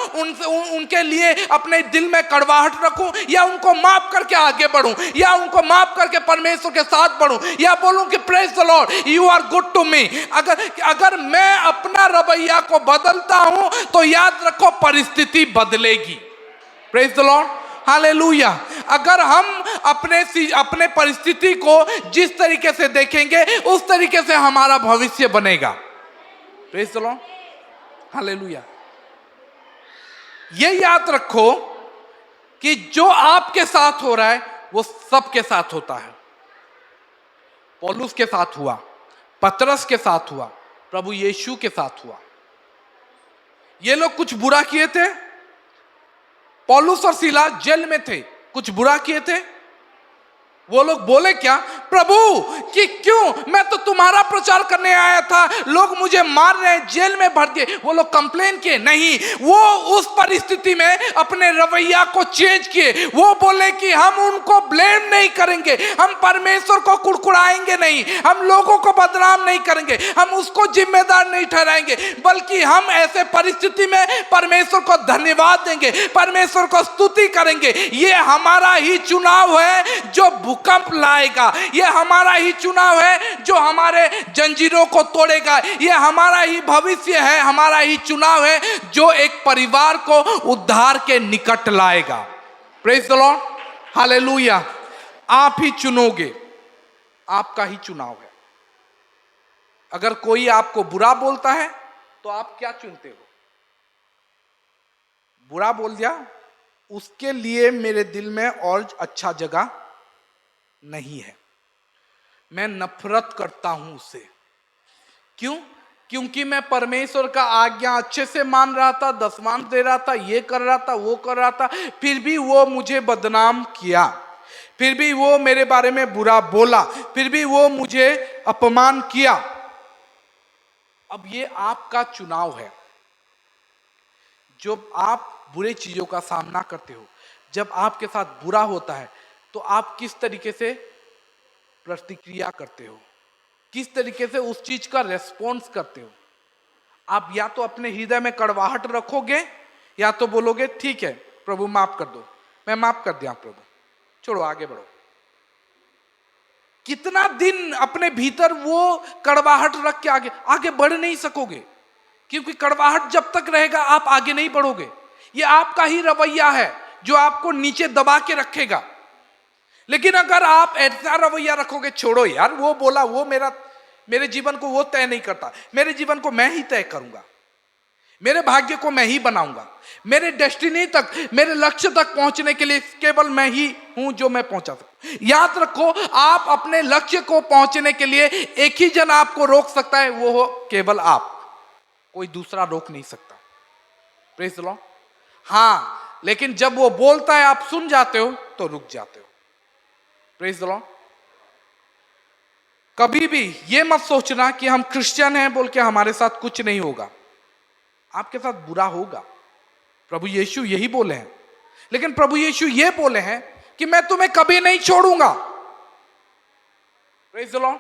उनके लिए अपने दिल में कड़वाहट रखूं, या उनको माफ करके आगे बढ़ूं, या उनको माफ करके परमेश्वर के साथ बढ़ूं, या बोलूं कि praise the Lord, you are good to me. अगर मैं अपना रवैया को बदलता हूं तो याद रखो परिस्थिति बदलेगी। Praise the Lord, hallelujah. अगर हम अपने परिस्थिति को जिस तरीके से देखेंगे उस तरीके से हमारा भविष्य बनेगा। Praise the Lord, hallelujah. ये याद रखो कि जो आपके साथ हो रहा है वो सबके साथ होता है। पौलुस के साथ हुआ, पतरस के साथ हुआ, प्रभु यीशु के साथ हुआ। ये लोग कुछ बुरा किए थे, पौलुस और सीला जेल में थे, कुछ बुरा किए थे। वो लोग बोले क्या? प्रभु कि क्यों, मैं तो तुम्हारा प्रचार करने आया था, लोग मुझे मार रहे हैं, जेल में भर दिए। वो लोग कंप्लेन किए नहीं, वो उस परिस्थिति में अपने रवैया को चेंज किए। वो बोले कि हम उनको ब्लेम नहीं करेंगे, हम परमेश्वर को कुड़कुड़ाएंगे नहीं, हम लोगों को बदनाम नहीं करेंगे, हम उसको जिम्मेदार नहीं ठहराएंगे, बल्कि हम ऐसे परिस्थिति में परमेश्वर को धन्यवाद देंगे, परमेश्वर को स्तुति करेंगे। ये हमारा ही चुनाव है जो भूकंप लाएगा, ये हमारा ही चुनाव है जो हमारे जंजीरों को तोड़ेगा, ये हमारा ही भविष्य है, हमारा ही चुनाव है जो एक परिवार को उद्धार के निकट लाएगा। Praise the Lord, hallelujah. आप ही चुनोगे, आपका ही चुनाव है। अगर कोई आपको बुरा बोलता है तो आप क्या चुनते हो? बुरा बोल दिया, उसके लिए मेरे दिल में और अच्छा जगह नहीं है, मैं नफरत करता हूं उससे। क्यों? क्योंकि मैं परमेश्वर का आज्ञा अच्छे से मान रहा था, दसवांश दे रहा था, ये कर रहा था, वो कर रहा था, फिर भी वो मुझे बदनाम किया, फिर भी वो मेरे बारे में बुरा बोला, फिर भी वो मुझे अपमान किया। अब ये आपका चुनाव है। जब आप बुरे चीजों का सामना करते हो, जब आपके साथ बुरा होता है, तो आप किस तरीके से प्रतिक्रिया करते हो, किस तरीके से उस चीज का रेस्पॉन्स करते हो। आप या तो अपने हृदय में कड़वाहट रखोगे, या तो बोलोगे ठीक है प्रभु माफ कर दो, मैं माफ कर दिया प्रभु, छोड़ो आगे बढ़ो। कितना दिन अपने भीतर वो कड़वाहट रख के आगे बढ़ नहीं सकोगे, क्योंकि कड़वाहट जब तक रहेगा आप आगे नहीं बढ़ोगे। ये आपका ही रवैया है जो आपको नीचे दबा के रखेगा। लेकिन अगर आप ऐसा रवैया रखोगे, छोड़ो यार वो बोला, वो मेरे जीवन को वो तय नहीं करता, मेरे जीवन को मैं ही तय करूंगा, मेरे भाग्य को मैं ही बनाऊंगा, मेरे डेस्टिनी तक, मेरे लक्ष्य तक पहुंचने के लिए केवल मैं ही हूं जो मैं पहुंचा सकूं। याद रखो, आप अपने लक्ष्य को पहुंचने के लिए एक ही जन आपको रोक सकता है, वो हो केवल आप, कोई दूसरा रोक नहीं सकता। Praise the Lord. हाँ, लेकिन जब वो बोलता है आप सुन जाते हो तो रुक जाते हो। Praise the Lord. कभी भी ये मत सोचना कि हम क्रिश्चियन हैं बोल के हमारे साथ कुछ नहीं होगा। आपके साथ बुरा होगा, प्रभु यीशु यही बोले हैं। लेकिन प्रभु यीशु ये बोले हैं कि मैं तुम्हें कभी नहीं छोड़ूंगा। Praise the Lord,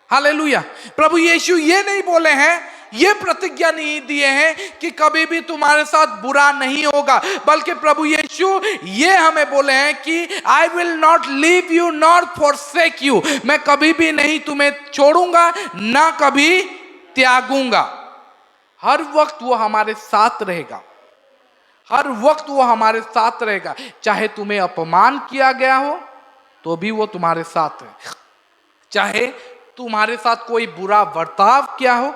hallelujah. प्रभु यीशु ये नहीं बोले हैं, ये प्रतिज्ञा नहीं दिए हैं कि कभी भी तुम्हारे साथ बुरा नहीं होगा, बल्कि प्रभु यीशु ये हमें बोले हैं कि I will not leave you not forsake you, मैं कभी भी नहीं तुम्हें छोड़ूंगा ना कभी त्यागूंगा। हर वक्त वो हमारे साथ रहेगा, हर वक्त वो हमारे साथ रहेगा। चाहे तुम्हें अपमान किया गया हो तो भी वो तुम्हारे साथ है, चाहे तुम्हारे साथ कोई बुरा बर्ताव किया हो,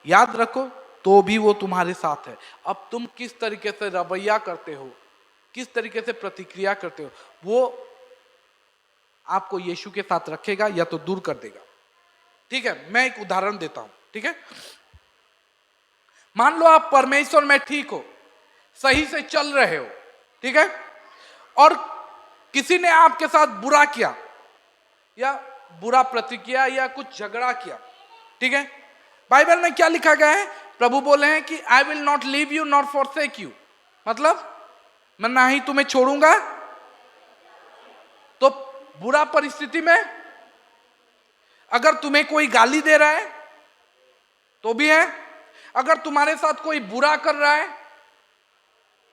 याद रखो, तो भी वो तुम्हारे साथ है। अब तुम किस तरीके से रवैया करते हो, किस तरीके से प्रतिक्रिया करते हो, वो आपको यीशु के साथ रखेगा या तो दूर कर देगा। ठीक है, मैं एक उदाहरण देता हूं। ठीक है, मान लो आप परमेश्वर में ठीक हो, सही से चल रहे हो, ठीक है, और किसी ने आपके साथ बुरा किया या बुरा प्रतिक्रिया या कुछ झगड़ा किया। ठीक है, बाइबल में क्या लिखा गया है? प्रभु बोले हैं कि I will not leave you not forsake you, मतलब मैं ना ही तुम्हें छोड़ूंगा। तो बुरा परिस्थिति में अगर तुम्हें कोई गाली दे रहा है तो भी है, अगर तुम्हारे साथ कोई बुरा कर रहा है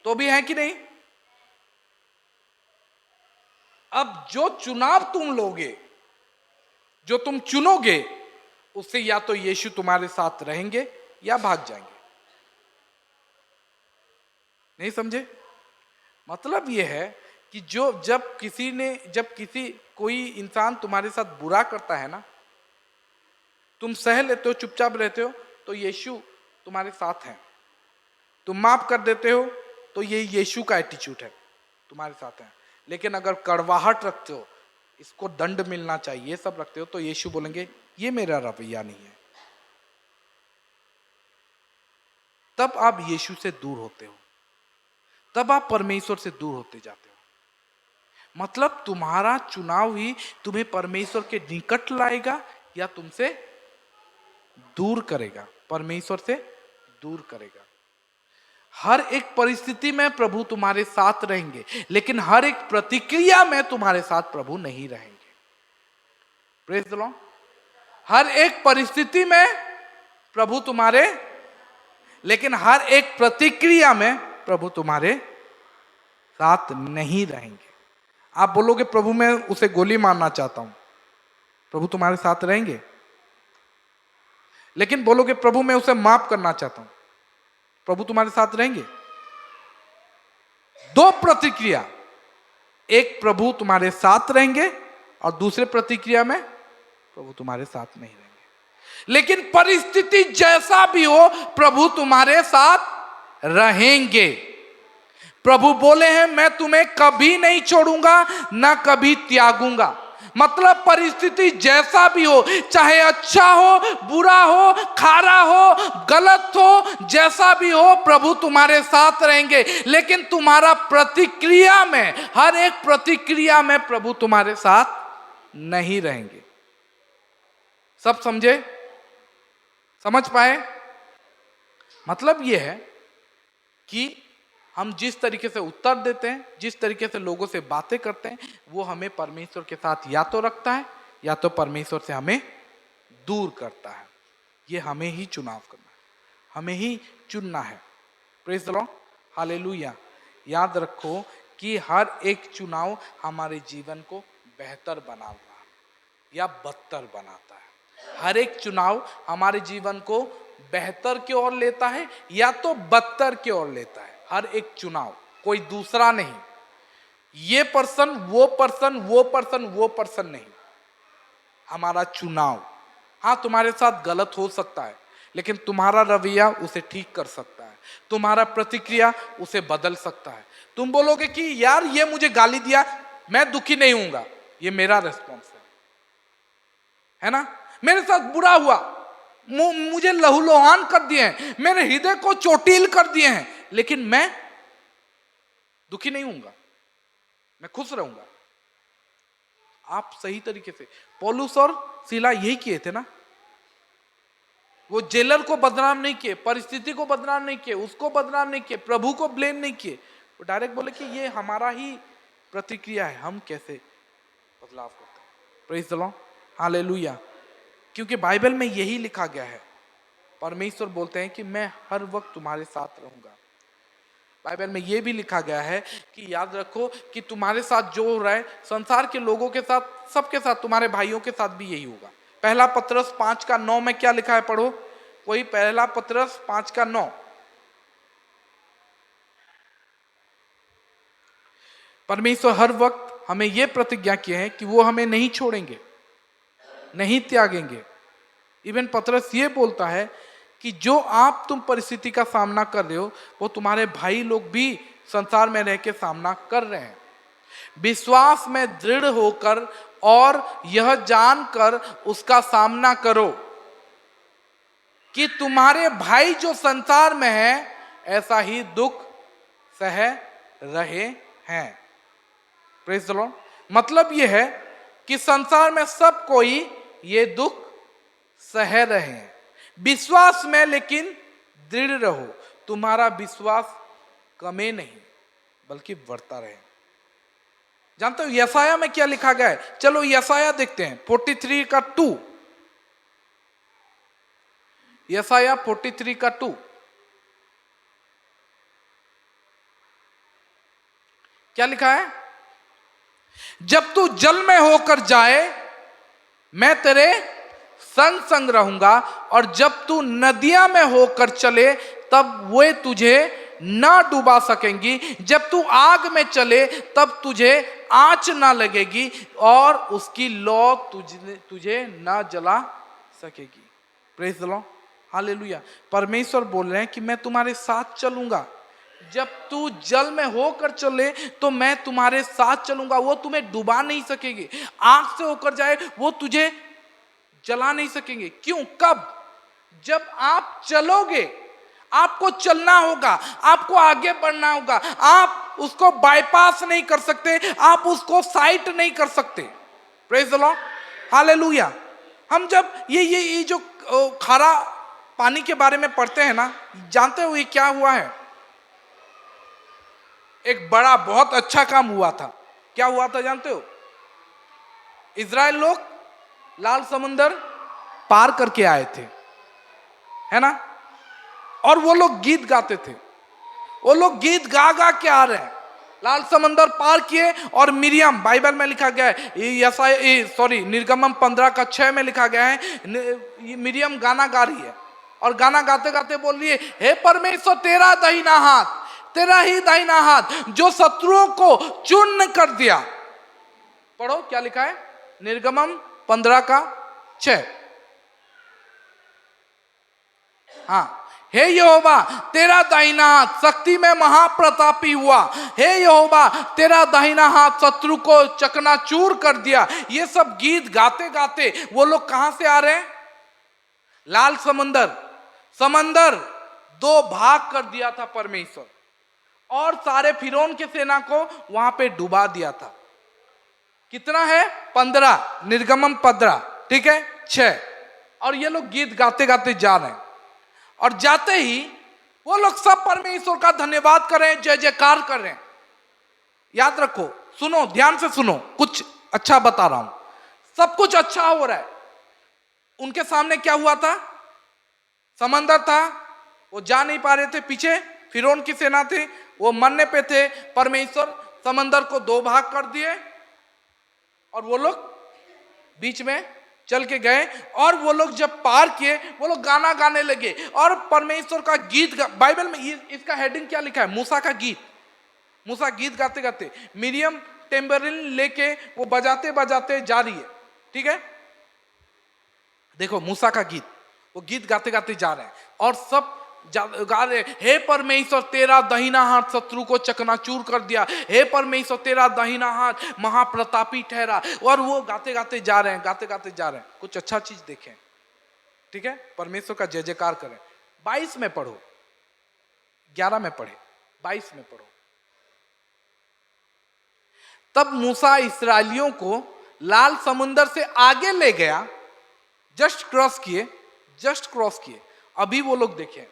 तो भी है कि नहीं? अब जो चुनाव तुम लोगे, जो तुम चुनोगे, उससे या तो यीशु तुम्हारे साथ रहेंगे या भाग जाएंगे। नहीं समझे? मतलब यह है कि जब कोई इंसान तुम्हारे साथ बुरा करता है ना, तुम सह लेते हो, चुपचाप रहते हो, तो यीशु तुम्हारे साथ है। तुम माफ कर देते हो तो ये यीशु का एटीट्यूड है, तुम्हारे साथ है। लेकिन अगर कड़वाहट रखते हो, इसको दंड मिलना चाहिए, ये सब रखते हो, तो यीशु बोलेंगे ये मेरा रवैया नहीं है। तब आप यीशु से दूर होते हो, तब आप परमेश्वर से दूर होते जाते हो। मतलब तुम्हारा चुनाव ही तुम्हें परमेश्वर के निकट लाएगा या तुमसे दूर करेगा, परमेश्वर से दूर करेगा। हर एक परिस्थिति में प्रभु तुम्हारे साथ रहेंगे, लेकिन हर एक प्रतिक्रिया में तुम्हारे साथ प्रभु नहीं रहेंगे। Praise the Lord. हर एक परिस्थिति में प्रभु तुम्हारे, लेकिन हर एक प्रतिक्रिया में प्रभु तुम्हारे साथ नहीं रहेंगे। आप बोलोगे प्रभु मैं उसे गोली मारना चाहता हूं, प्रभु तुम्हारे साथ रहेंगे। लेकिन बोलोगे प्रभु मैं उसे माफ करना चाहता हूं, प्रभु तुम्हारे साथ रहेंगे। दो प्रतिक्रिया, एक प्रभु तुम्हारे साथ रहेंगे और दूसरे प्रतिक्रिया में प्रभु तुम्हारे साथ नहीं रहेंगे। लेकिन परिस्थिति जैसा भी हो प्रभु तुम्हारे साथ रहेंगे। प्रभु बोले हैं मैं तुम्हें कभी नहीं छोड़ूंगा ना कभी त्यागूंगा। मतलब परिस्थिति जैसा भी हो, चाहे अच्छा हो, बुरा हो, खारा हो, गलत हो, जैसा भी हो प्रभु तुम्हारे साथ रहेंगे। लेकिन तुम्हारा प्रतिक्रिया में, हर एक प्रतिक्रिया में प्रभु तुम्हारे साथ नहीं रहेंगे। सब समझे? समझ पाए? मतलब यह है कि हम जिस तरीके से उत्तर देते हैं, जिस तरीके से लोगों से बातें करते हैं, वो हमें परमेश्वर के साथ या तो रखता है या तो परमेश्वर से हमें दूर करता है। ये हमें ही चुनाव करना है, हमें ही चुनना है। Praise the Lord, hallelujah. याद रखो कि हर एक चुनाव हमारे जीवन को बेहतर बनाता है या बदतर बनाता है। हर एक चुनाव हमारे जीवन को बेहतर की ओर लेता है या तो बदतर की ओर लेता है। हर एक चुनाव, कोई दूसरा नहीं। ये पर्सन वो पर्सन, वो पर्सन वो पर्सन नहीं, हमारा चुनाव। हाँ, तुम्हारे साथ गलत हो सकता है लेकिन तुम्हारा रवैया उसे ठीक कर सकता है, तुम्हारा प्रतिक्रिया उसे बदल सकता है। तुम बोलोगे कि यार ये मुझे गाली दिया, मैं दुखी नहीं हूंगा, ये मेरा रिस्पॉन्स है ना। मेरे साथ बुरा हुआ, मुझे लहूलुहान कर दिए हैं, मेरे हृदय को चोटिल कर दिए हैं, लेकिन मैं दुखी नहीं हूंगा, मैं खुश रहूंगा। आप सही तरीके से, पौलुस और सीला यही किए थे ना। वो जेलर को बदनाम नहीं किए, परिस्थिति को बदनाम नहीं किए, उसको बदनाम नहीं किए, प्रभु को ब्लेम नहीं किए। वो डायरेक्ट बोले कि ये हमारा ही प्रतिक्रिया है, हम कैसे बदलाव करते हैं। Praise the Lord, hallelujah. क्योंकि बाइबल में यही लिखा गया है, परमेश्वर बोलते हैं कि मैं हर वक्त तुम्हारे साथ रहूंगा। बाइबल में यह भी लिखा गया है कि याद रखो कि तुम्हारे साथ जो हो रहा है संसार के लोगों के साथ, सबके साथ, तुम्हारे भाइयों के साथ भी यही होगा। पहला पतरस 5:9 में क्या लिखा है, पढ़ो कोई। पहला पतरस 5:9। परमेश्वर हर वक्त हमें यह प्रतिज्ञा की है कि वो हमें नहीं छोड़ेंगे, नहीं त्यागेंगे। इवन पतरस ये बोलता है कि जो आप तुम परिस्थिति का सामना कर रहे हो वो तुम्हारे भाई लोग भी संसार में रह के सामना कर रहे हैं। विश्वास में दृढ़ होकर और यह जानकर उसका सामना करो कि तुम्हारे भाई जो संसार में है ऐसा ही दुख सह रहे हैं। Praise the Lord. मतलब यह है कि संसार में सब कोई ये दुख सह रहे हैं। विश्वास में लेकिन दृढ़ रहो, तुम्हारा विश्वास कमे नहीं बल्कि बढ़ता रहे। जानते हो यसाया में क्या लिखा गया है? चलो यसाया देखते हैं 43:2। यसाया 43:2 क्या लिखा है? जब तू जल में होकर जाए मैं तेरे संग संग रहूंगा, और जब तू नदियां में होकर चले तब वे तुझे ना डुबा सकेंगी। जब तू आग में चले तब तुझे आंच ना लगेगी और उसकी लौ तुझे ना जला सकेगी। Praise the Lord, hallelujah. परमेश्वर बोल रहे हैं कि मैं तुम्हारे साथ चलूंगा। जब तू जल में होकर चले तो मैं तुम्हारे साथ चलूंगा, वो तुम्हें डुबा नहीं सकेगी। आग से होकर जाए वो तुझे जला नहीं सकेंगे। क्यों? कब? जब आप चलोगे। आपको चलना होगा, आपको आगे बढ़ना होगा। आप उसको बाईपास नहीं कर सकते, आप उसको साइट नहीं कर सकते। Praise the Lord, hallelujah. हम जब ये जो खारा पानी के बारे में पढ़ते हैं ना, जानते हो ये क्या हुआ है? एक बड़ा बहुत अच्छा काम हुआ था। क्या हुआ था जानते हो? इजराइल लोग लाल समुंदर पार करके आए थे, है ना। और वो लोग गीत गाते थे, वो लोग गीत गा गा के आ रहे हैं। लाल समंदर पार किए और मिरियम, बाइबल में लिखा गया है, निर्गमन 15:6 में लिखा गया है, मिरियम गाना गा रही है और गाना गाते गाते बोल रही है, हे परमेश्वर तेरा दाहिना हाथ तेरा ही दाहिना हाथ जो शत्रुओं को चूर्ण कर दिया। पढ़ो क्या लिखा है, निर्गमम 15:6। हाँ, हे यहोवा तेरा दाहिना हाथ शक्ति में महाप्रतापी हुआ। हे यहोवा तेरा दाहिना हाथ शत्रु को चकनाचूर कर दिया। ये सब गीत गाते गाते वो लोग कहां से आ रहे हैं? लाल समंदर, समंदर दो भाग कर दिया था परमेश्वर और सारे फिरौन के सेना को वहां पे डुबा दिया था। कितना है? 15, निर्गमम 15, ठीक है 6। और ये लोग गीत गाते गाते जा रहे हैं और जाते ही वो लोग सब परमेश्वर का धन्यवाद कर रहे हैं, जय जयकार कर रहे हैं। याद रखो, सुनो, ध्यान से सुनो, कुछ अच्छा बता रहा हूं। सब कुछ अच्छा हो रहा है। उनके सामने क्या हुआ था? समंदर था, वो जा नहीं पा रहे थे। पीछे फिरौन की सेना थी, वो मरने पे थे। परमेश्वर समंदर को दो भाग कर दिए और वो लोग बीच में चल के गए। और वो लोग जब पार किए, वो लोग गाना गाने लगे और परमेश्वर का गीत बाइबल में इसका हेडिंग क्या लिखा है? मूसा का गीत। मूसा गीत गाते गाते, मिरियम टेम्बरिन लेके वो बजाते बजाते जा रही है, ठीक है। देखो मूसा का गीत, वो गीत गाते गाते जा रहे हैं और सब गा रहे, हे परमेश्वर तेरा दाहिना हाथ शत्रु को चकनाचूर कर दिया। हे परमेश्वर तेरा दाहिना हाथ महाप्रतापी ठहरा। और वो गाते गाते जा रहे हैं, गाते गाते जा रहे हैं। कुछ अच्छा चीज देखें, ठीक है, परमेश्वर का जय जयकार करें। 22 में पढ़ो, 11 में पढ़े, 22 में पढ़ो। तब मूसा इस्राएलियों को लाल समुंदर से आगे ले गया। जस्ट क्रॉस किए, अभी वो लोग देखें।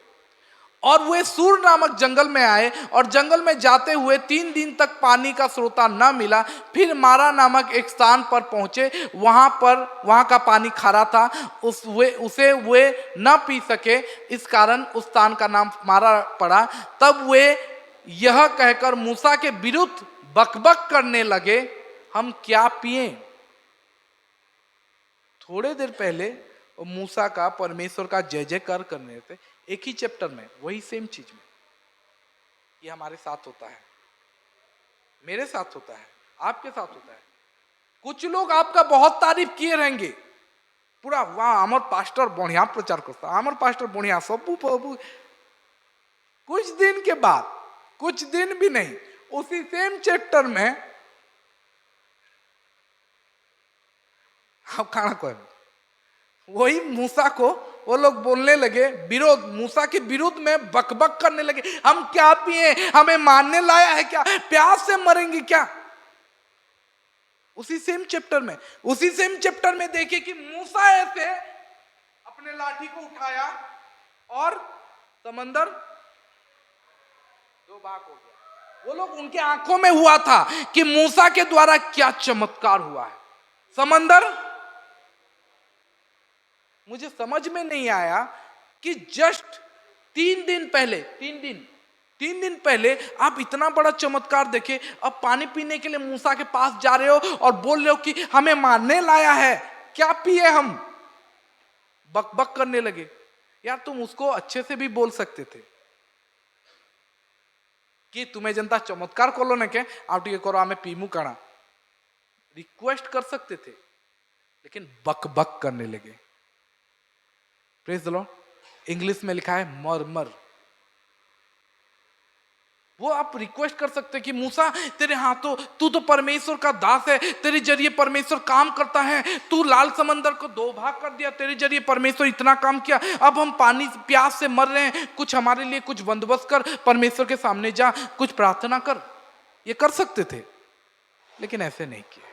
और वे सूर नामक जंगल में आए और जंगल में जाते हुए 3 दिन तक पानी का स्रोता न मिला। फिर मारा नामक एक स्थान पर पहुंचे, वहां का पानी खारा था, उसे वे न पी सके, इस कारण उस स्थान का नाम मारा पड़ा। तब वे यह कहकर मूसा के विरुद्ध बकबक करने लगे, हम क्या पिए? थोड़े देर पहले मूसा का परमेश्वर का जय जयकार करने थे, एक ही चैप्टर में, वही सेम चीज में। ये हमारे साथ होता है, मेरे साथ होता है, आपके साथ होता है। कुछ लोग आपका बहुत तारीफ किए रहेंगे, पूरा वाह आमर पास्टर बढ़िया प्रचार करता, आमर पास्टर बढ़िया सबू फबू। कुछ दिन के बाद, कुछ दिन भी नहीं, उसी सेम चैप्टर में आप खाना कोई वही मूसा को वो लोग बोलने लगे, विरोध, मूसा के विरुद्ध में बकबक करने लगे, हम क्या पिए? हमें मारने लाया है क्या? प्यास से मरेंगे क्या? उसी सेम चैप्टर में देखिए कि मूसा ऐसे अपने लाठी को उठाया और समंदर दो भाग हो गया। वो लोग, उनके आंखों में हुआ था कि मूसा के द्वारा क्या चमत्कार हुआ है। समंदर, मुझे समझ में नहीं आया कि जस्ट 3 दिन पहले आप इतना बड़ा चमत्कार देखे, अब पानी पीने के लिए मूसा के पास जा रहे हो और बोल रहे हो कि हमें मारने लाया है, क्या पिए हम? बकबक करने लगे। यार तुम उसको अच्छे से भी बोल सकते थे कि तुम्हें जनता चमत्कार करो ना के आप टिके करो, हमें पीमू करा, रिक्वेस्ट कर सकते थे, लेकिन बकबक करने लगे। Praise the Lord. इंग्लिश में लिखा है मरमर। वो आप रिक्वेस्ट कर सकते कि मूसा तेरे हाथों, तू तो परमेश्वर का दास है, तेरे जरिए परमेश्वर काम करता है, तू लाल समंदर को 2 भाग कर दिया, तेरे जरिए परमेश्वर इतना काम किया, अब हम पानी प्यास से मर रहे हैं, कुछ हमारे लिए कुछ बंदोबस्त कर, परमेश्वर के सामने जा, कुछ प्रार्थना कर। ये कर सकते थे, लेकिन ऐसे नहीं किए।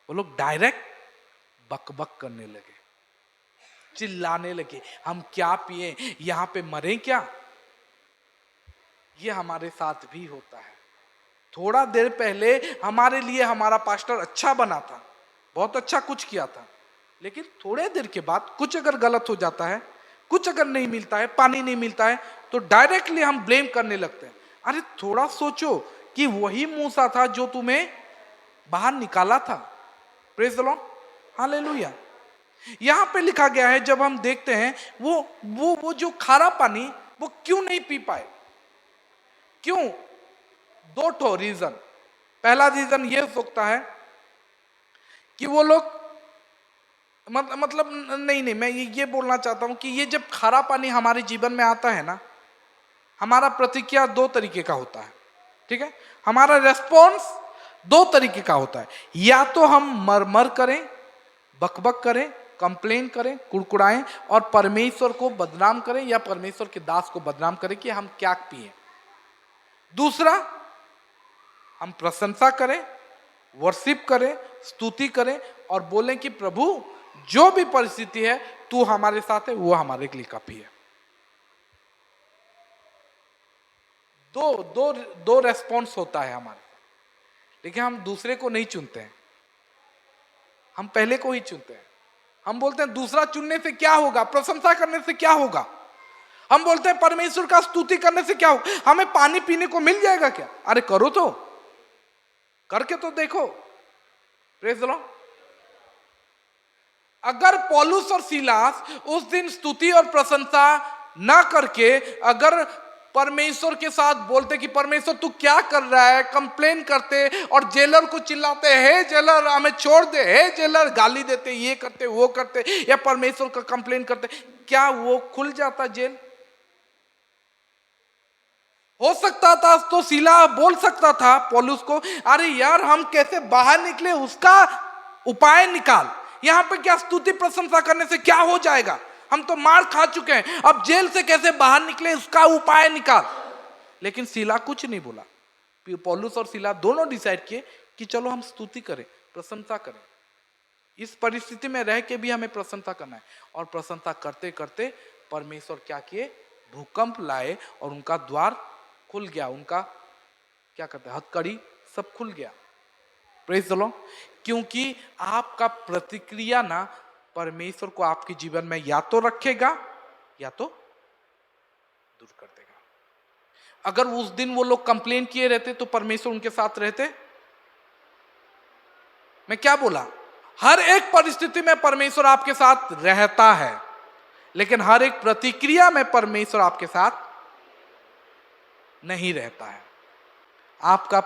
वो लोग डायरेक्ट बकबक करने लगे, चिल्लाने लगे, हम क्या पिए? यहां पे मरे क्या? ये हमारे साथ भी होता है। थोड़ा देर पहले हमारे लिए हमारा पास्टर अच्छा बना था, बहुत अच्छा कुछ किया था, लेकिन थोड़े देर के बाद कुछ अगर गलत हो जाता है, कुछ अगर नहीं मिलता है, पानी नहीं मिलता है, तो डायरेक्टली हम ब्लेम करने लगते हैं। अरे थोड़ा सोचो कि वही मूसा था जो तुम्हें बाहर निकाला था। Praise the Lord, hallelujah. यहां पे लिखा गया है, जब हम देखते हैं वो जो खारा पानी वो क्यों नहीं पी पाए, क्यों? दो ठो रीजन। पहला रीजन ये हो सकता है कि वो लोग मतलब नहीं, मैं ये बोलना चाहता हूं कि ये जब खारा पानी हमारे जीवन में आता है ना, हमारा प्रतिक्रिया दो तरीके का होता है। ठीक है, हमारा रेस्पॉन्स दो तरीके का होता है। या तो हम मरमर करें, बकबक करें, कंप्लेन करें, कुड़कुड़ाएं और परमेश्वर को बदनाम करें या परमेश्वर के दास को बदनाम करें कि हम क्या पिए। दूसरा, हम प्रशंसा करें, वर्शिप करें, स्तुति करें और बोलें कि प्रभु जो भी परिस्थिति है तू हमारे साथ है, वो हमारे लिए काफी है। दो दो दो रेस्पॉन्स होता है हमारे, लेकिन हम दूसरे को नहीं चुनते हैं, हम पहले को ही चुनते हैं। हम बोलते हैं दूसरा चुनने से क्या होगा, प्रशंसा करने से क्या होगा। हम बोलते हैं परमेश्वर का स्तुति करने से क्या होगा, हमें पानी पीने को मिल जाएगा क्या। अरे करो तो, करके तो देखो। Praise the Lord. अगर पौलुस और सीलास उस दिन स्तुति और प्रशंसा ना करके अगर परमेश्वर के साथ बोलते कि परमेश्वर तू क्या कर रहा है, कंप्लेन करते और जेलर को चिल्लाते, हे जेलर हमें छोड़ दे, हे जेलर गाली देते, ये करते वो करते या परमेश्वर का कंप्लेन करते, क्या वो खुल जाता जेल? हो सकता था तो सीला बोल सकता था पौलुस को, अरे यार हम कैसे बाहर निकले उसका उपाय निकाल। यहां पे क्या स्तुति प्रशंसा करने से क्या हो जाएगा, हम तो मार खा चुके हैं, अब जेल से कैसे बाहर निकले उसका उपाय निकाल। लेकिन सीला कुछ नहीं बोला। पौलुस और सीला दोनों डिसाइड किए कि चलो हम स्तुति करें, प्रशंसा करें। इस परिस्थिति में रह के भी हमें प्रशंसा करना है। और प्रशंसा करते करते परमेश्वर क्या किए, भूकंप लाए और उनका द्वार खुल गया, उनका क्या कहते हैं हथकड़ी सब खुल गया। Praise the Lord. क्योंकि आपका प्रतिक्रिया ना परमेश्वर को आपके जीवन में या तो रखेगा या तो दूर कर देगा। अगर उस दिन वो लोग कंप्लेन किए रहते तो परमेश्वर उनके साथ रहते। मैं क्या बोला, हर एक परिस्थिति में परमेश्वर आपके साथ रहता है, लेकिन हर एक प्रतिक्रिया में परमेश्वर आपके साथ नहीं रहता है। आपका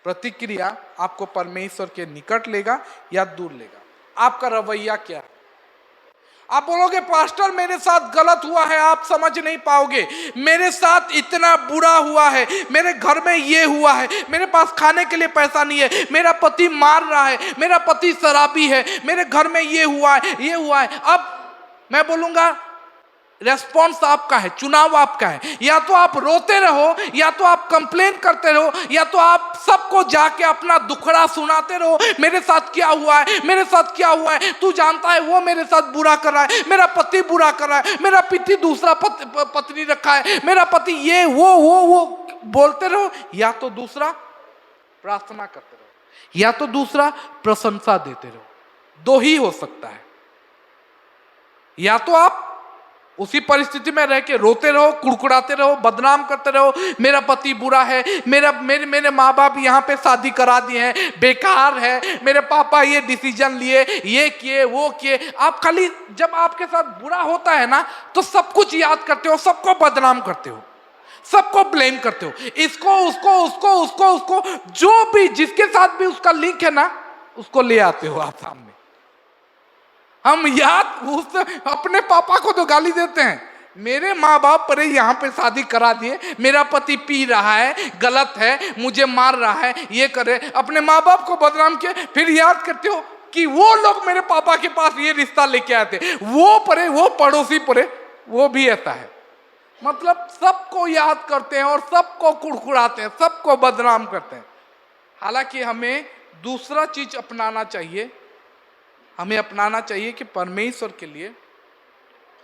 प्रतिक्रिया आपको परमेश्वर के निकट लेगा या दूर लेगा। आपका रवैया क्या है। आप बोलोगे पास्टर मेरे साथ गलत हुआ है, आप समझ नहीं पाओगे, मेरे साथ इतना बुरा हुआ है, मेरे घर में ये हुआ है, मेरे पास खाने के लिए पैसा नहीं है, मेरा पति मार रहा है, मेरा पति शराबी है, मेरे घर में ये हुआ है, ये हुआ है। अब मैं बोलूंगा रेस्पॉन्स आपका है, चुनाव आपका है। या तो आप रोते रहो, या तो आप कंप्लेन करते रहो, या तो आप सबको जाके अपना दुखड़ा सुनाते रहो, मेरे साथ क्या हुआ है, मेरे साथ क्या हुआ है, तू जानता है वो मेरे साथ बुरा कर रहा है, मेरा पति बुरा कर रहा है, मेरा पति दूसरा पत्नी रखा है, मेरा पति ये वो बोलते रहो। या तो दूसरा प्रार्थना करते रहो, या तो दूसरा प्रशंसा देते रहो। दो ही हो सकता है। या तो आप उसी परिस्थिति में रह के रोते रहो, कुड़कुड़ाते रहो, बदनाम करते रहो, मेरा पति बुरा है, मेरे माँ बाप यहाँ पे शादी करा दिए हैं, बेकार है, मेरे पापा ये डिसीजन लिए, ये किए वो किए। आप खाली जब आपके साथ बुरा होता है ना तो सब कुछ याद करते हो, सबको बदनाम करते हो, सबको ब्लेम करते हो, इसको उसको जो भी जिसके साथ भी उसका लिंक है ना उसको ले आते हो आप सामने। हम याद अपने पापा को तो गाली देते हैं, मेरे माँ बाप पर यहाँ पे शादी करा दिए, मेरा पति पी रहा है, गलत है, मुझे मार रहा है, ये करे, अपने माँ बाप को बदनाम किए। फिर याद करते हो कि वो लोग मेरे पापा के पास ये रिश्ता लेके आए थे, वो पड़ोसी परे, वो भी ऐसा है। मतलब सबको याद करते हैं और सबको कुड़कुड़ाते हैं, सबको बदनाम करते हैं। हालांकि हमें दूसरा चीज अपनाना चाहिए, हमें अपनाना चाहिए कि परमेश्वर के लिए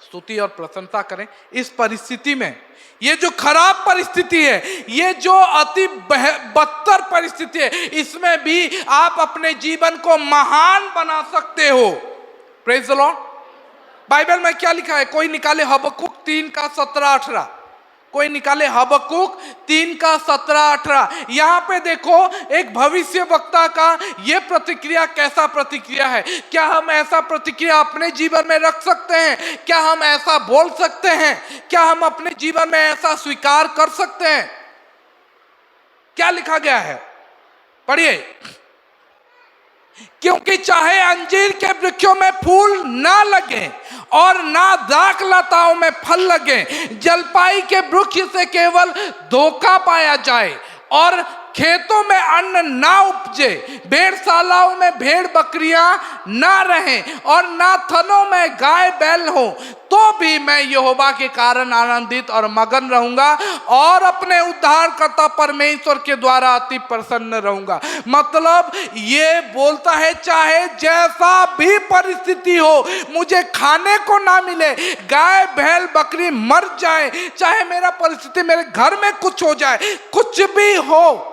स्तुति और प्रशंसा करें। इस परिस्थिति में, ये जो खराब परिस्थिति है, ये जो अति बदतर परिस्थिति है, इसमें भी आप अपने जीवन को महान बना सकते हो। Praise the Lord. बाइबल में क्या लिखा है, कोई निकाले हबक्कुक 3:17-18, कोई निकाले हबक्कुक 3:17-18। यहां पे देखो एक भविष्य वक्ता का ये प्रतिक्रिया कैसा प्रतिक्रिया है। क्या हम ऐसा प्रतिक्रिया अपने जीवन में रख सकते हैं? क्या हम ऐसा बोल सकते हैं? क्या हम अपने जीवन में ऐसा स्वीकार कर सकते हैं? क्या लिखा गया है, पढ़िए। क्योंकि चाहे अंजीर के वृक्षों में फूल ना लगे और ना दाख लताओं में फल लगे, जलपाई के वृक्ष से केवल धोखा पाया जाए और खेतों में अन्न ना उपजे, भेड़शालाओं में भेड़ बकरियां ना रहें और ना थनों में गाय बैल हो, तो भी मैं यहोवा के कारण आनंदित और मगन रहूंगा और अपने उद्धारकर्ता परमेश्वर के द्वारा अति प्रसन्न रहूंगा। मतलब ये बोलता है चाहे जैसा भी परिस्थिति हो, मुझे खाने को ना मिले, गाय बैल बकरी मर जाए, चाहे मेरा परिस्थिति मेरे घर में कुछ हो जाए, कुछ भी हो,